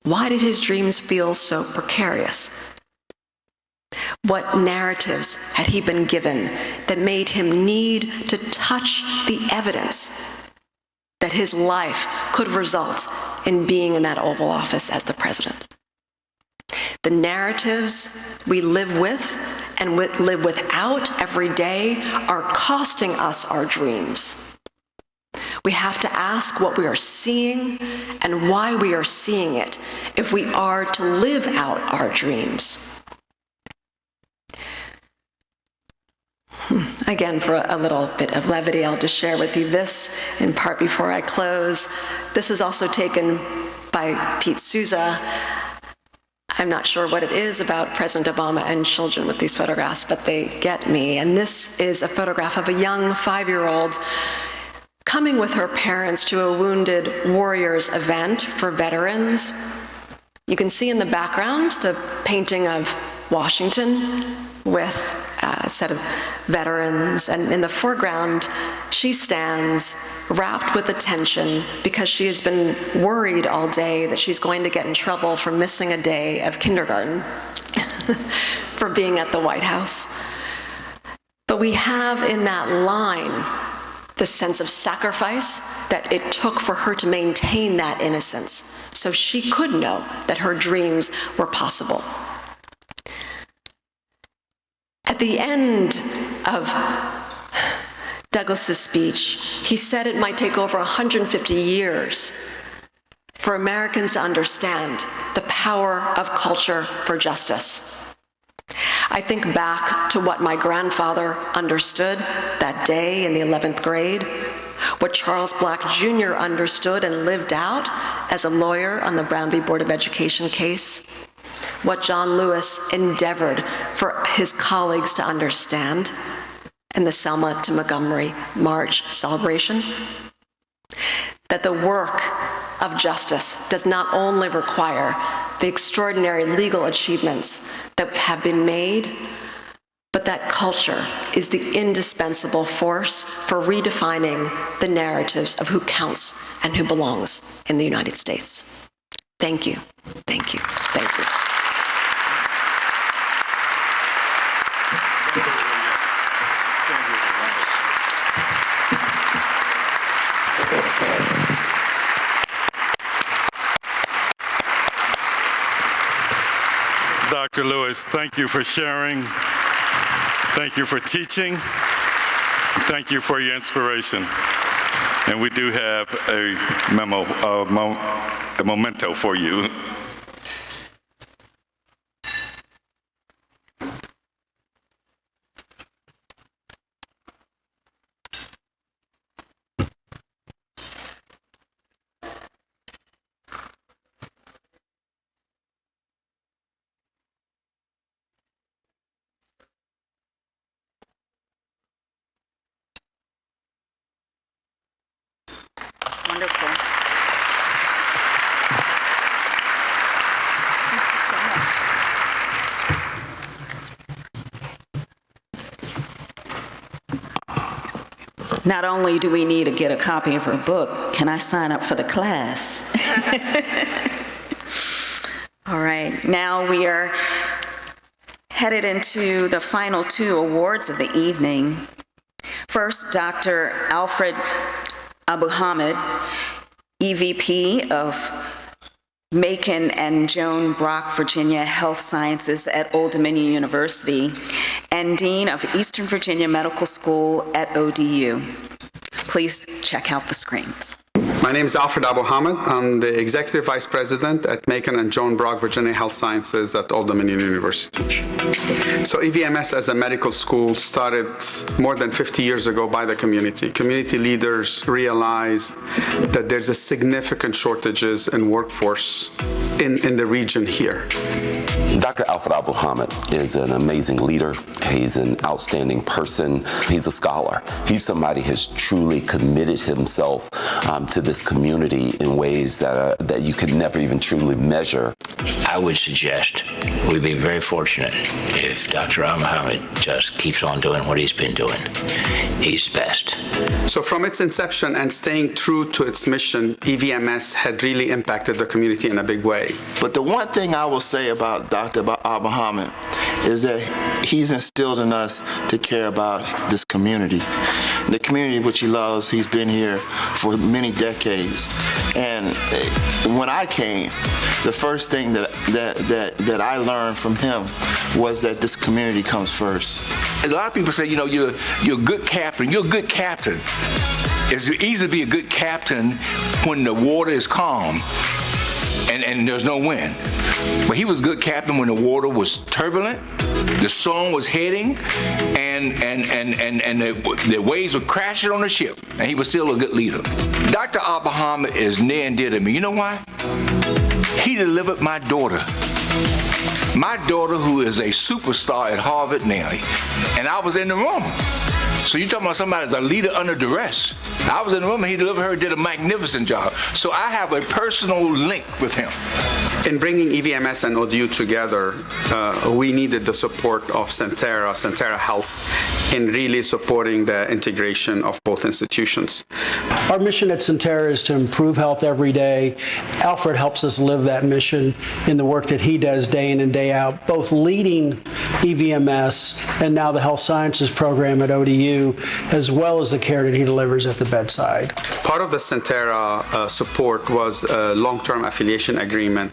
Speaker 8: why did his dreams feel so precarious? What narratives had he been given that made him need to touch the evidence that his life could result in being in that Oval Office as the president? The narratives we live with and live without every day are costing us our dreams. We have to ask what we are seeing and why we are seeing it if we are to live out our dreams. Again, for a little bit of levity, I'll just share with you this in part before I close. This is also taken by Pete Souza. I'm not sure what it is about President Obama and children with these photographs, but they get me. And this is a photograph of a young 5-year-old coming with her parents to a Wounded Warriors event for veterans. You can see in the background the painting of Washington with a set of veterans, and in the foreground, she stands wrapped with attention because she has been worried all day that she's going to get in trouble for missing a day of kindergarten, for being at the White House. But we have in that line the sense of sacrifice that it took for her to maintain that innocence, so she could know that her dreams were possible. At the end of Douglass's speech, he said it might take over 150 years for Americans to understand the power of culture for justice. I think back to what my grandfather understood that day in the 11th grade, what Charles Black Jr. understood and lived out as a lawyer on the Brown v. Board of Education case, what John Lewis endeavored for his colleagues to understand in the Selma to Montgomery March celebration, that the work of justice does not only require the extraordinary legal achievements that have been made, but that culture is the indispensable force for redefining the narratives of who counts and who belongs in the United States. Thank you, thank you, thank you.
Speaker 2: Dr. Lewis, thank you for sharing. Thank you for teaching. Thank you for your inspiration. And we do have a memento for you.
Speaker 1: Wonderful. Thank you so much. Not only do we need to get a copy of her book, can I sign up for the class? All right, now we are headed into the final two awards of the evening. First, Dr. Alfred Abu Hamid, EVP of Macon and Joan Brock, Virginia Health Sciences at Old Dominion University, and Dean of Eastern Virginia Medical School at ODU. Please check out the screens.
Speaker 14: My name is Alfred Abu Hamid. I'm the Executive Vice President at Macon and Joan Brock, Virginia Health Sciences at Old Dominion University. So EVMS as a medical school started more than 50 years ago by the community. Community leaders realized that there's a significant shortages in workforce in the region here.
Speaker 16: Dr. Alfred Abu Hamid is an amazing leader. He's an outstanding person. He's a scholar. He's somebody who has truly committed himself to this community in ways that you could never even truly measure.
Speaker 18: I would suggest we'd be very fortunate if Dr. Abu Hamid just keeps on doing what he's been doing. He's best.
Speaker 14: So from its inception and staying true to its mission, EVMS had really impacted the community in a big way.
Speaker 17: But the one thing I will say about Dr. Abu Hamid is that he's instilled in us to care about this community. The community which he loves, he's been here for many decades. And when I came, the first thing that I learned from him was that this community comes first.
Speaker 19: A lot of people say, you know, you're a good captain. You're a good captain. It's easy to be a good captain when the water is calm and there's no wind. But he was a good captain when the water was turbulent, the storm was heading, and the waves were crashing on the ship, and he was still a good leader. Dr. Abu Hamid is near and dear to me. You know why? He delivered my daughter. My daughter, who is a superstar at Harvard now, and I was in the room. So you're talking about somebody that's a leader under duress. I was in the room and he delivered her, did a magnificent job. So I have a personal link with him.
Speaker 14: In bringing EVMS and ODU together, we needed the support of Centera Health, in really supporting the integration of both institutions.
Speaker 20: Our mission at Centera is to improve health every day. Alfred helps us live that mission in the work that he does day in and day out, both leading EVMS and now the health sciences program at ODU, as well as the care that he delivers at the bedside.
Speaker 14: Part of the Centera support was a long-term affiliation agreement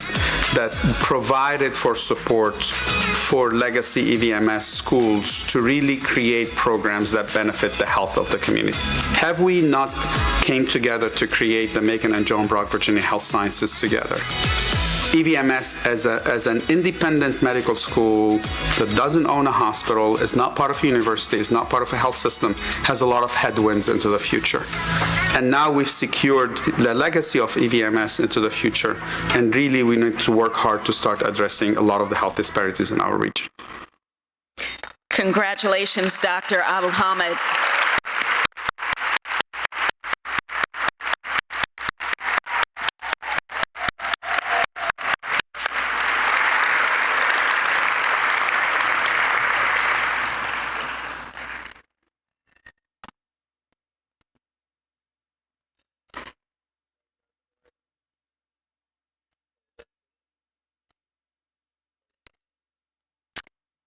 Speaker 14: that provided for support for legacy EVMS schools to really create programs that benefit the health of the community. Have we not came together to create the Macon and Joan Brock Virginia Health Sciences together? EVMS as an independent medical school that doesn't own a hospital, is not part of a university, is not part of a health system, has a lot of headwinds into the future. And now we've secured the legacy of EVMS into the future, and really we need to work hard to start addressing a lot of the health disparities in our region.
Speaker 1: Congratulations, Dr. Abu Hamid.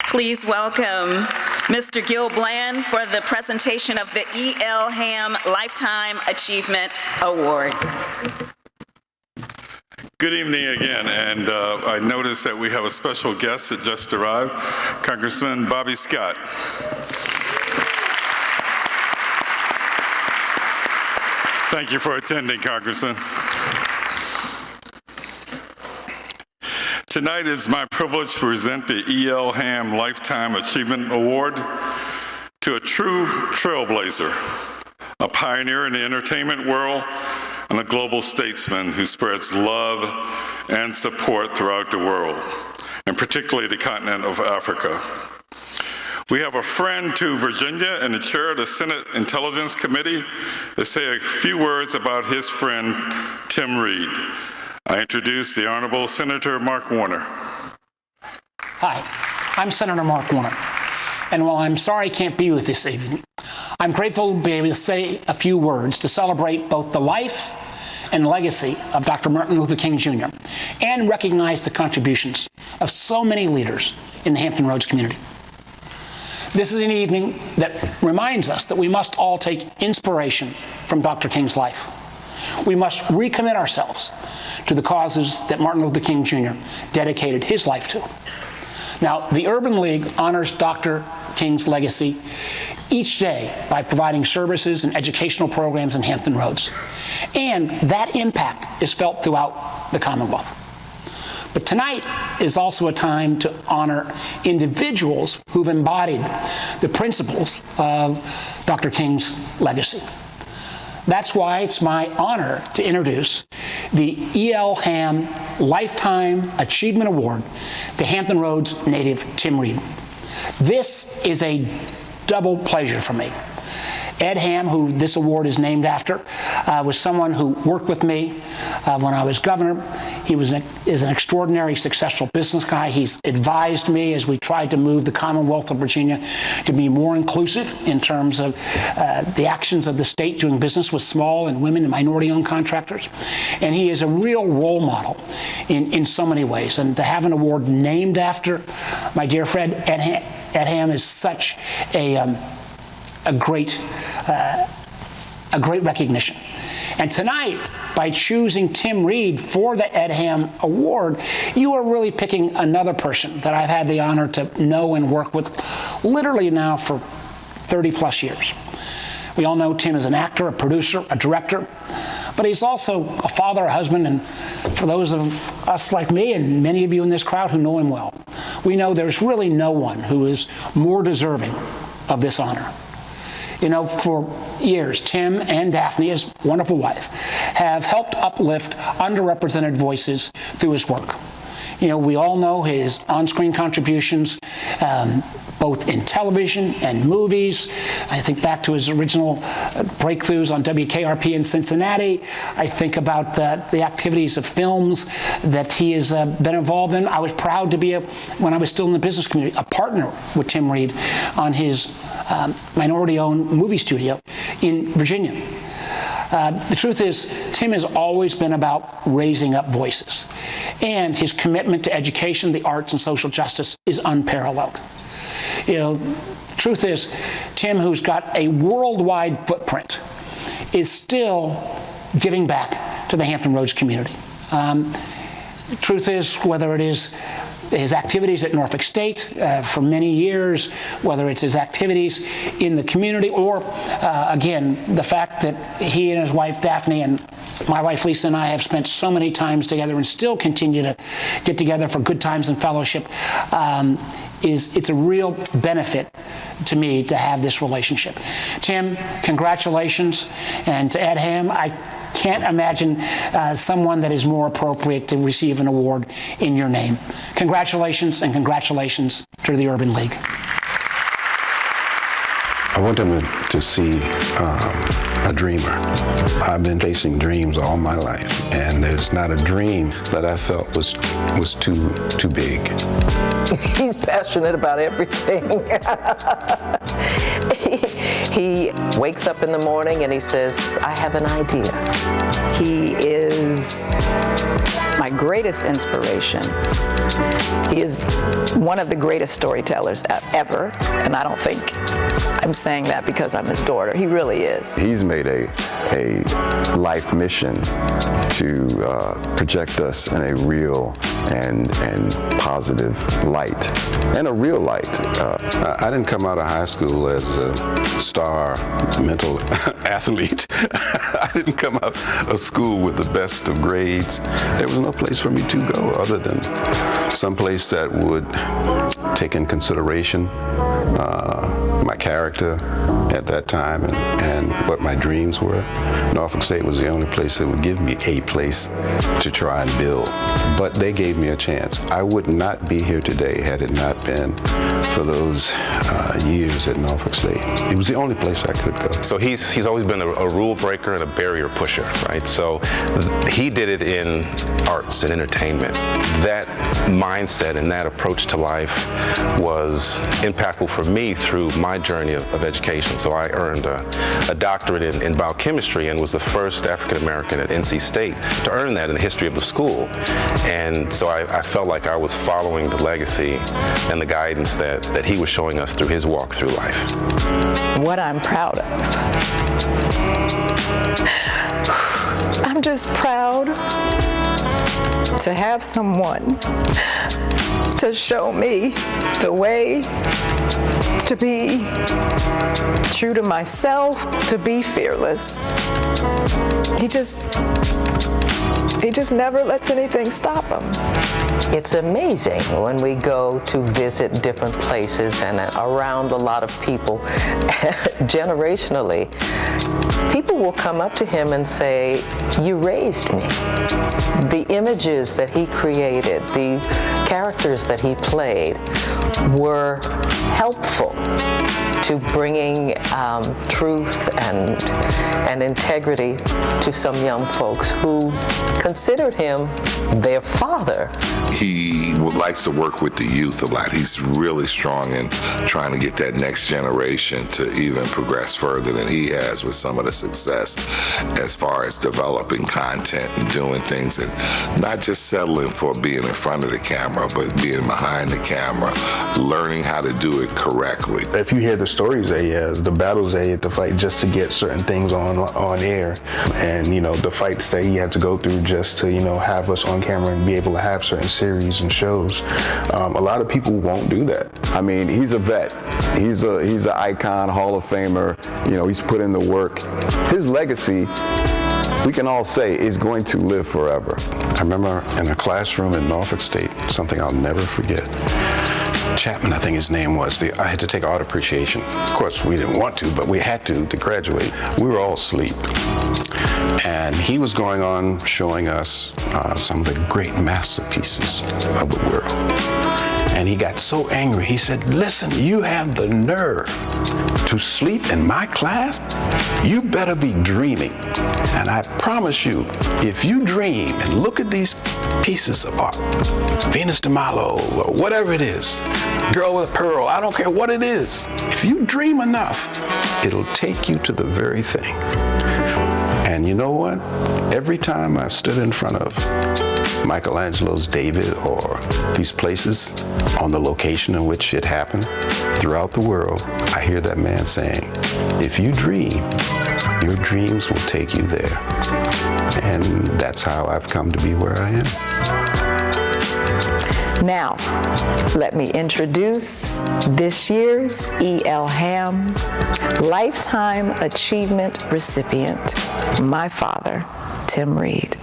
Speaker 1: Please welcome Mr. Gil Bland for the presentation of the E.L. Ham Lifetime Achievement Award.
Speaker 2: Good evening again, and I noticed that we have a special guest that just arrived, Congressman Bobby Scott. Thank you for attending, Congressman. Tonight is my privilege to present the E.L. Ham Lifetime Achievement Award to a true trailblazer, a pioneer in the entertainment world, and a global statesman who spreads love and support throughout the world, and particularly the continent of Africa. We have a friend to Virginia and the chair of the Senate Intelligence Committee to say a few words about his friend, Tim Reed. I introduce the Honorable Senator Mark Warner.
Speaker 3: Hi, I'm Senator Mark Warner, and while I'm sorry I can't be with this evening, I'm grateful to be able to say a few words to celebrate both the life and legacy of Dr. Martin Luther King Jr. and recognize the contributions of so many leaders in the Hampton Roads community. This is an evening that reminds us that we must all take inspiration from Dr. King's life. We must recommit ourselves to the causes that Martin Luther King Jr. dedicated his life to. Now, the Urban League honors Dr. King's legacy each day by providing services and educational programs in Hampton Roads. And that impact is felt throughout the Commonwealth. But tonight is also a time to honor individuals who've embodied the principles of Dr. King's legacy. That's why it's my honor to introduce the E.L. Ham Lifetime Achievement Award to Hampton Roads native Tim Reed. This is a double pleasure for me. Ed Ham, who this award is named after, was someone who worked with me when I was governor. He is an extraordinary, successful business guy. He's advised me as we tried to move the Commonwealth of Virginia to be more inclusive in terms of the actions of the state doing business with small and women and minority-owned contractors. And he is a real role model in so many ways. And to have an award named after my dear friend Ed Ham is such a great recognition. And tonight, by choosing Tim Reed for the Ed Ham Award, you are really picking another person that I've had the honor to know and work with literally now for 30 plus years. We all know Tim is an actor, a producer, a director, but he's also a father, a husband, and for those of us like me and many of you in this crowd who know him well, we know there's really no one who is more deserving of this honor. You know, for years, Tim and Daphne, his wonderful wife, have helped uplift underrepresented voices through his work. You know, we all know his on-screen contributions, both in television and movies. I think back to his original breakthroughs on WKRP in Cincinnati. I think about the activities of films that he has been involved in. I was proud to be, when I was still in the business community, a partner with Tim Reed on his minority-owned movie studio in Virginia. The truth is, Tim has always been about raising up voices, and his commitment to education, the arts, and social justice is unparalleled. You know, the truth is, Tim, who's got a worldwide footprint, is still giving back to the Hampton Roads community. Truth is, whether it is his activities at Norfolk State for many years, whether it's his activities in the community, or again, the fact that he and his wife Daphne and my wife Lisa and I have spent so many times together and still continue to get together for good times and fellowship, it's a real benefit to me to have this relationship. Tim, congratulations, and to Ed Ham, I can't imagine someone that is more appropriate to receive an award in your name. Congratulations, and congratulations to the Urban League.
Speaker 4: I want them to see a dreamer. I've been chasing dreams all my life, and there's not a dream that I felt was too big.
Speaker 21: He's passionate about everything. He wakes up in the morning and he says, I have an idea.
Speaker 22: He is my greatest inspiration. He is one of the greatest storytellers ever, and I don't think I'm saying that because I'm his daughter. He really is.
Speaker 23: He's made a life mission to project us in a real and positive light, and a real light.
Speaker 4: I didn't come out of high school as a star star mental athlete. I didn't come out of school with the best of grades. There was no place for me to go other than some place that would take in consideration my character at that time and what my dreams were. Norfolk State was the only place that would give me a place to try and build. But they gave me a chance. I would not be here today had it not been for those years at Norfolk State. It was the only place I could go.
Speaker 5: So he's always been a rule breaker and a barrier pusher, right? So he did it in arts and entertainment. That mindset and that approach to life was impactful for me through my journey of education. So I earned a doctorate in biochemistry and was the first African American at NC State to earn that in the history of the school. And so I felt like I was following the legacy and the guidance that he was showing us through his walk through life.
Speaker 22: What I'm proud of. I'm just proud to have someone to show me the way to be true to myself, to be fearless. He just never lets anything stop him.
Speaker 21: It's amazing when we go to visit different places and around a lot of people, generationally, people will come up to him and say, "You raised me." The images that he created, the characters that he played were helpful to bringing truth and integrity to some young folks who considered him their father.
Speaker 6: He likes to work with the youth a lot. He's really strong in trying to get that next generation to even progress further than he has with some of the success as far as developing content and doing things and not just settling for being in front of the camera, but being behind the camera, learning how to do it correctly.
Speaker 7: If you hear the stories that he has, the battles that he had to fight just to get certain things on air, and the fights that he had to go through just to have us on camera and be able to have certain series and shows, a lot of people won't do that.
Speaker 23: I mean, he's a vet. He's an icon, Hall of Famer. He's put in the work. His legacy, we can all say, is going to live forever.
Speaker 4: I remember in a classroom in Norfolk State, something I'll never forget. Chapman, I think his name was. I had to take art appreciation. Of course, we didn't want to, but we had to graduate. We were all asleep. And he was going on showing us some of the great masterpieces of the world. And he got so angry, he said, "Listen, you have the nerve to sleep in my class? You better be dreaming. And I promise you, if you dream and look at these pieces of art, Venus de Milo, or whatever it is, Girl with a Pearl, I don't care what it is. If you dream enough, it'll take you to the very thing." And you know what? Every time I've stood in front of Michelangelo's David or these places on the location in which it happened throughout the world, I hear that man saying, "If you dream, your dreams will take you there." And that's how I've come to be where I am.
Speaker 22: Now, let me introduce this year's E.L. Ham Lifetime Achievement recipient, my father, Tim Reed.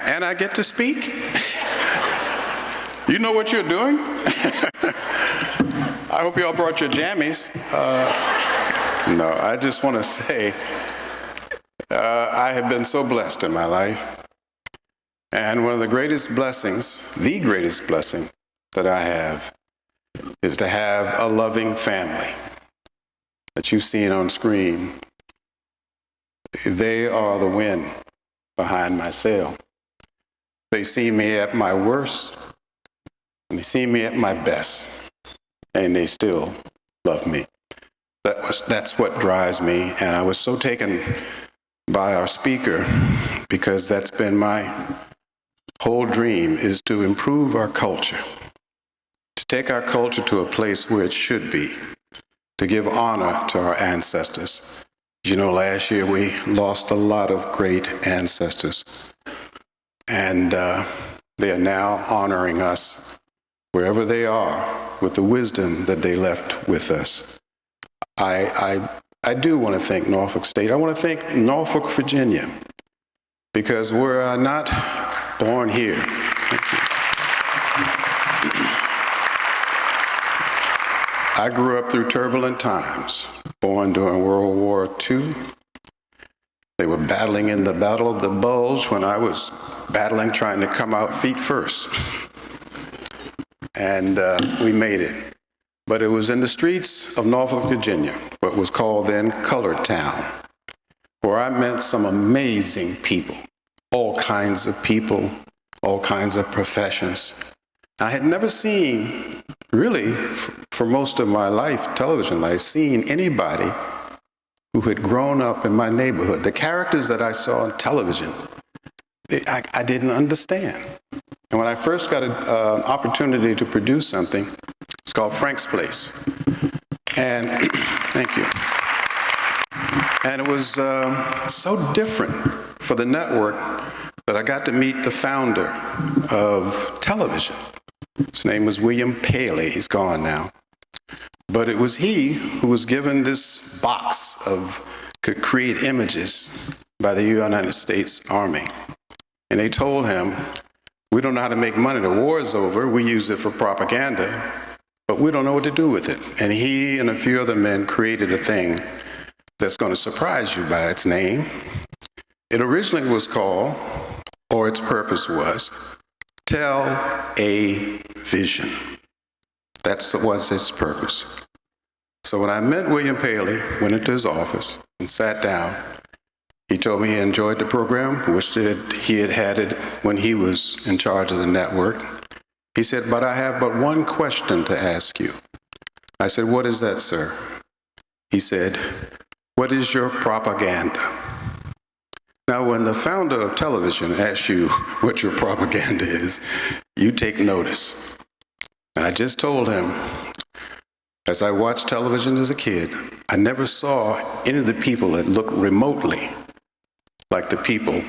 Speaker 4: And I get to speak? You know what you're doing? I hope you all brought your jammies. No, I just want to say I have been so blessed in my life. And one of the greatest blessings, the greatest blessing that I have, is to have a loving family that you've seen on screen. They are the wind behind my sail. They see me at my worst, and they see me at my best, and they still love me. That's what drives me, and I was so taken by our speaker because that's been my whole dream, is to improve our culture, to take our culture to a place where it should be, to give honor to our ancestors. You know, last year we lost a lot of great ancestors, and they are now honoring us wherever they are with the wisdom that they left with us. I do want to thank Norfolk State. I want to thank Norfolk, Virginia, because we're not born here. Thank you. I grew up through turbulent times, born during World War II. They were battling in the Battle of the Bulge when I was battling, trying to come out feet first. And we made it. But it was in the streets of Norfolk, Virginia, what was called then Colored Town, where I met some amazing people, all kinds of people, all kinds of professions. I had never seen, really, for most of my life, television life, seen anybody who had grown up in my neighborhood. The characters that I saw on television, I didn't understand. And when I first got an opportunity to produce something, it's called Frank's Place. And thank you. And it was so different for the network that I got to meet the founder of television. His name was William Paley. He's gone now. But it was he who was given this box could create images by the United States Army. And they told him, we don't know how to make money. The war is over. We use it for propaganda, but we don't know what to do with it. And he and a few other men created a thing that's going to surprise you by its name. It originally was called, or its purpose was, Tell a Vision. That was its purpose. So when I met William Paley, went into his office and sat down, he told me he enjoyed the program, wished that he had had it when he was in charge of the network. He said, but I have but one question to ask you. I said, what is that, sir? He said, what is your propaganda? Now, when the founder of television asks you what your propaganda is, you take notice. And I just told him, as I watched television as a kid, I never saw any of the people that looked remotely like the people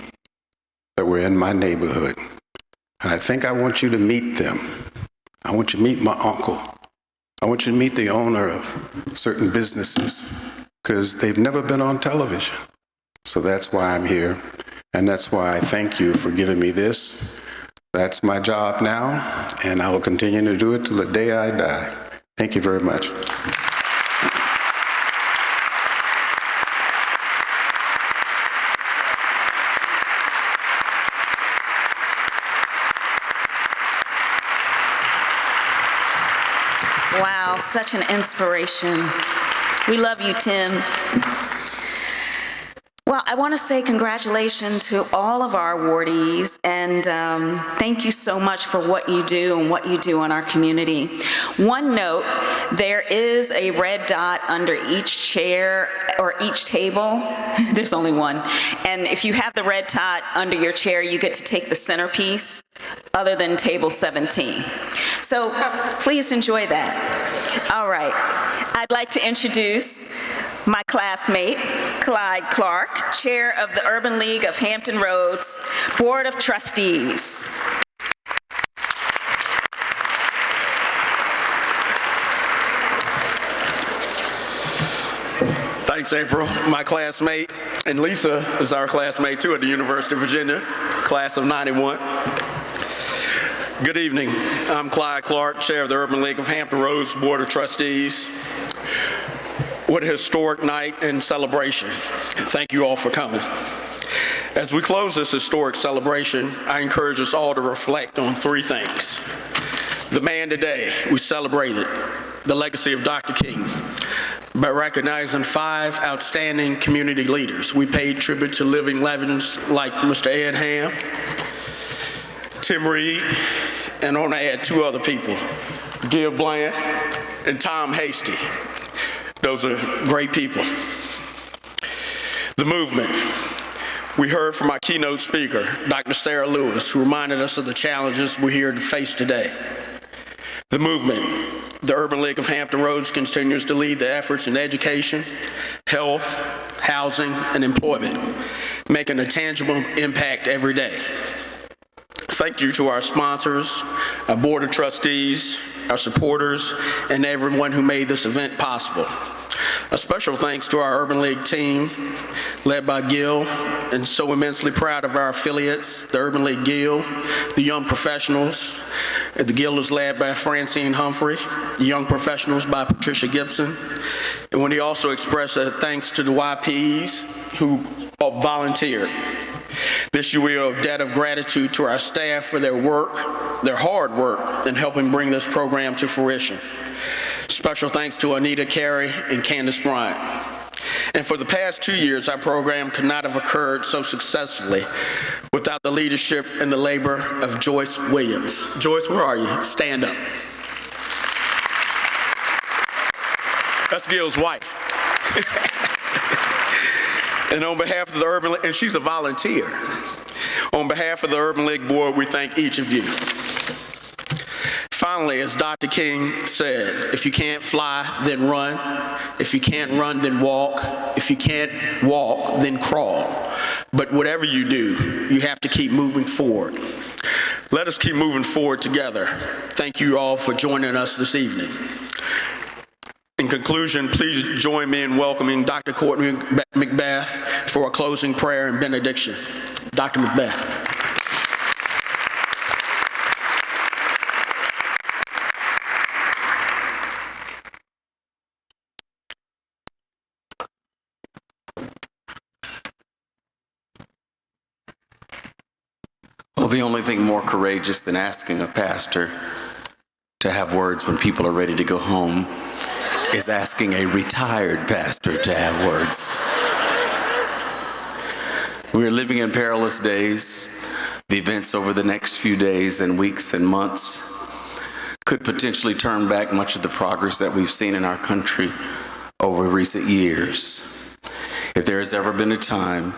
Speaker 4: that were in my neighborhood. And I think I want you to meet them. I want you to meet my uncle. I want you to meet the owner of certain businesses, because they've never been on television. So that's why I'm here, and that's why I thank you for giving me this. That's my job now, and I will continue to do it till the day I die. Thank you very much.
Speaker 1: Wow, such an inspiration. We love you, Tim. Well, I want to say congratulations to all of our awardees, and thank you so much for what you do and what you do in our community. One note, there is a red dot under each chair or each table. There's only one. And if you have the red dot under your chair, you get to take the centerpiece, other than table 17. So please enjoy that. All right. I'd like to introduce my classmate, Clyde Clark, Chair of the Urban League of Hampton Roads Board of Trustees.
Speaker 12: Thanks, April. My classmate, and Lisa is our classmate too at the University of Virginia, class of '91. Good evening. I'm Clyde Clark, Chair of the Urban League of Hampton Roads Board of Trustees. What a historic night and celebration. Thank you all for coming. As we close this historic celebration, I encourage us all to reflect on three things. The man today, we celebrated the legacy of Dr. King by recognizing 5 outstanding community leaders. We paid tribute to living legends like Mr. Ed Ham, Tim Reed, and I want to add two other people, Gil Bland and Tom Hasty. Those are great people. The movement. We heard from our keynote speaker, Dr. Sarah Lewis, who reminded us of the challenges we're here to face today. The movement. The Urban League of Hampton Roads continues to lead the efforts in education, health, housing, and employment, making a tangible impact every day. Thank you to our sponsors, our board of trustees, our supporters, and everyone who made this event possible. A special thanks to our Urban League team, led by Gil, and so immensely proud of our affiliates, the Urban League Gil, the Young Professionals. The Gil is led by Francine Humphrey, the Young Professionals by Patricia Gibson. And when he also expressed thanks to the YPs who volunteered. This year we owe a debt of gratitude to our staff for their work, their hard work, in helping bring this program to fruition. Special thanks to Anita Carey and Candace Bryant. And for the past 2 years, our program could not have occurred so successfully without the leadership and the labor of Joyce Williams. Joyce, where are you? Stand up. That's Gil's wife. And on behalf of the Urban League, and she's a volunteer. On behalf of the Urban League Board, we thank each of you. Finally, as Dr. King said, if you can't fly, then run. If you can't run, then walk. If you can't walk, then crawl. But whatever you do, you have to keep moving forward. Let us keep moving forward together. Thank you all for joining us this evening. In conclusion, please join me in welcoming Dr. Courtney Macbeth for a closing prayer and benediction. Dr. Macbeth.
Speaker 9: Well, the only thing more courageous than asking a pastor to have words when people are ready to go home is asking a retired pastor to have words. We are living in perilous days. The events over the next few days and weeks and months could potentially turn back much of the progress that we've seen in our country over recent years. If there has ever been a time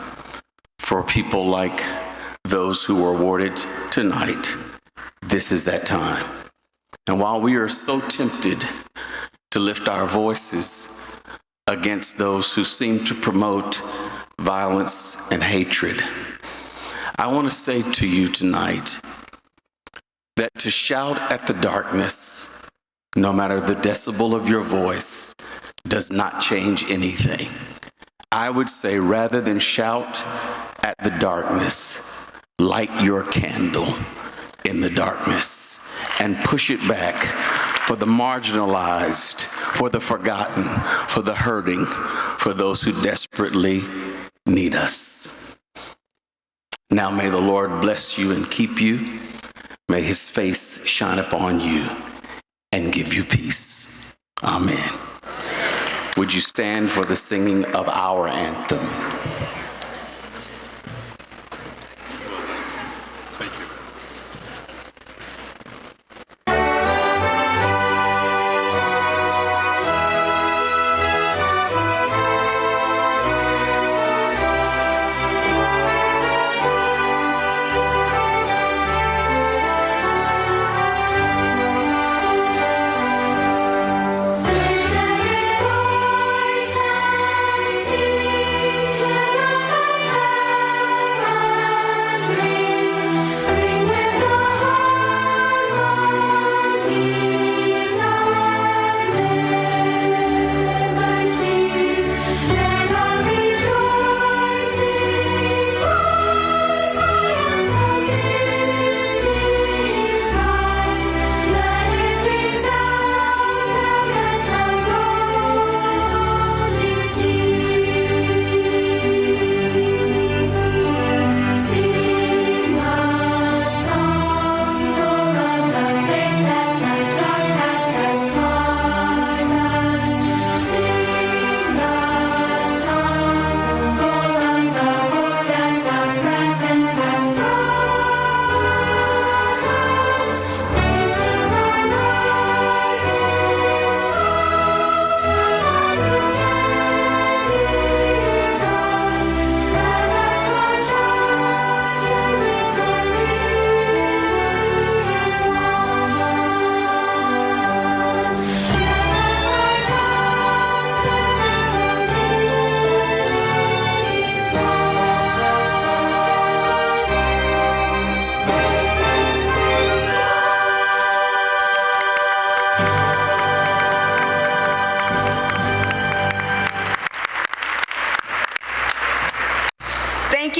Speaker 9: for people like those who were awarded tonight, this is that time. And while we are so tempted to lift our voices against those who seem to promote violence and hatred, I want to say to you tonight that to shout at the darkness, no matter the decibel of your voice, does not change anything. I would say rather than shout at the darkness, light your candle in the darkness and push it back for the marginalized, for the forgotten, for the hurting, for those who desperately need us. Now may the Lord bless you and keep you. May his face shine upon you and give you peace. Amen. Would you stand for the singing of our anthem?
Speaker 13: Lift every voice and sing.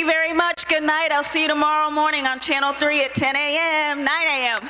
Speaker 1: you very much. Good night. I'll see you tomorrow morning on Channel 3 at 10 a.m., 9 a.m.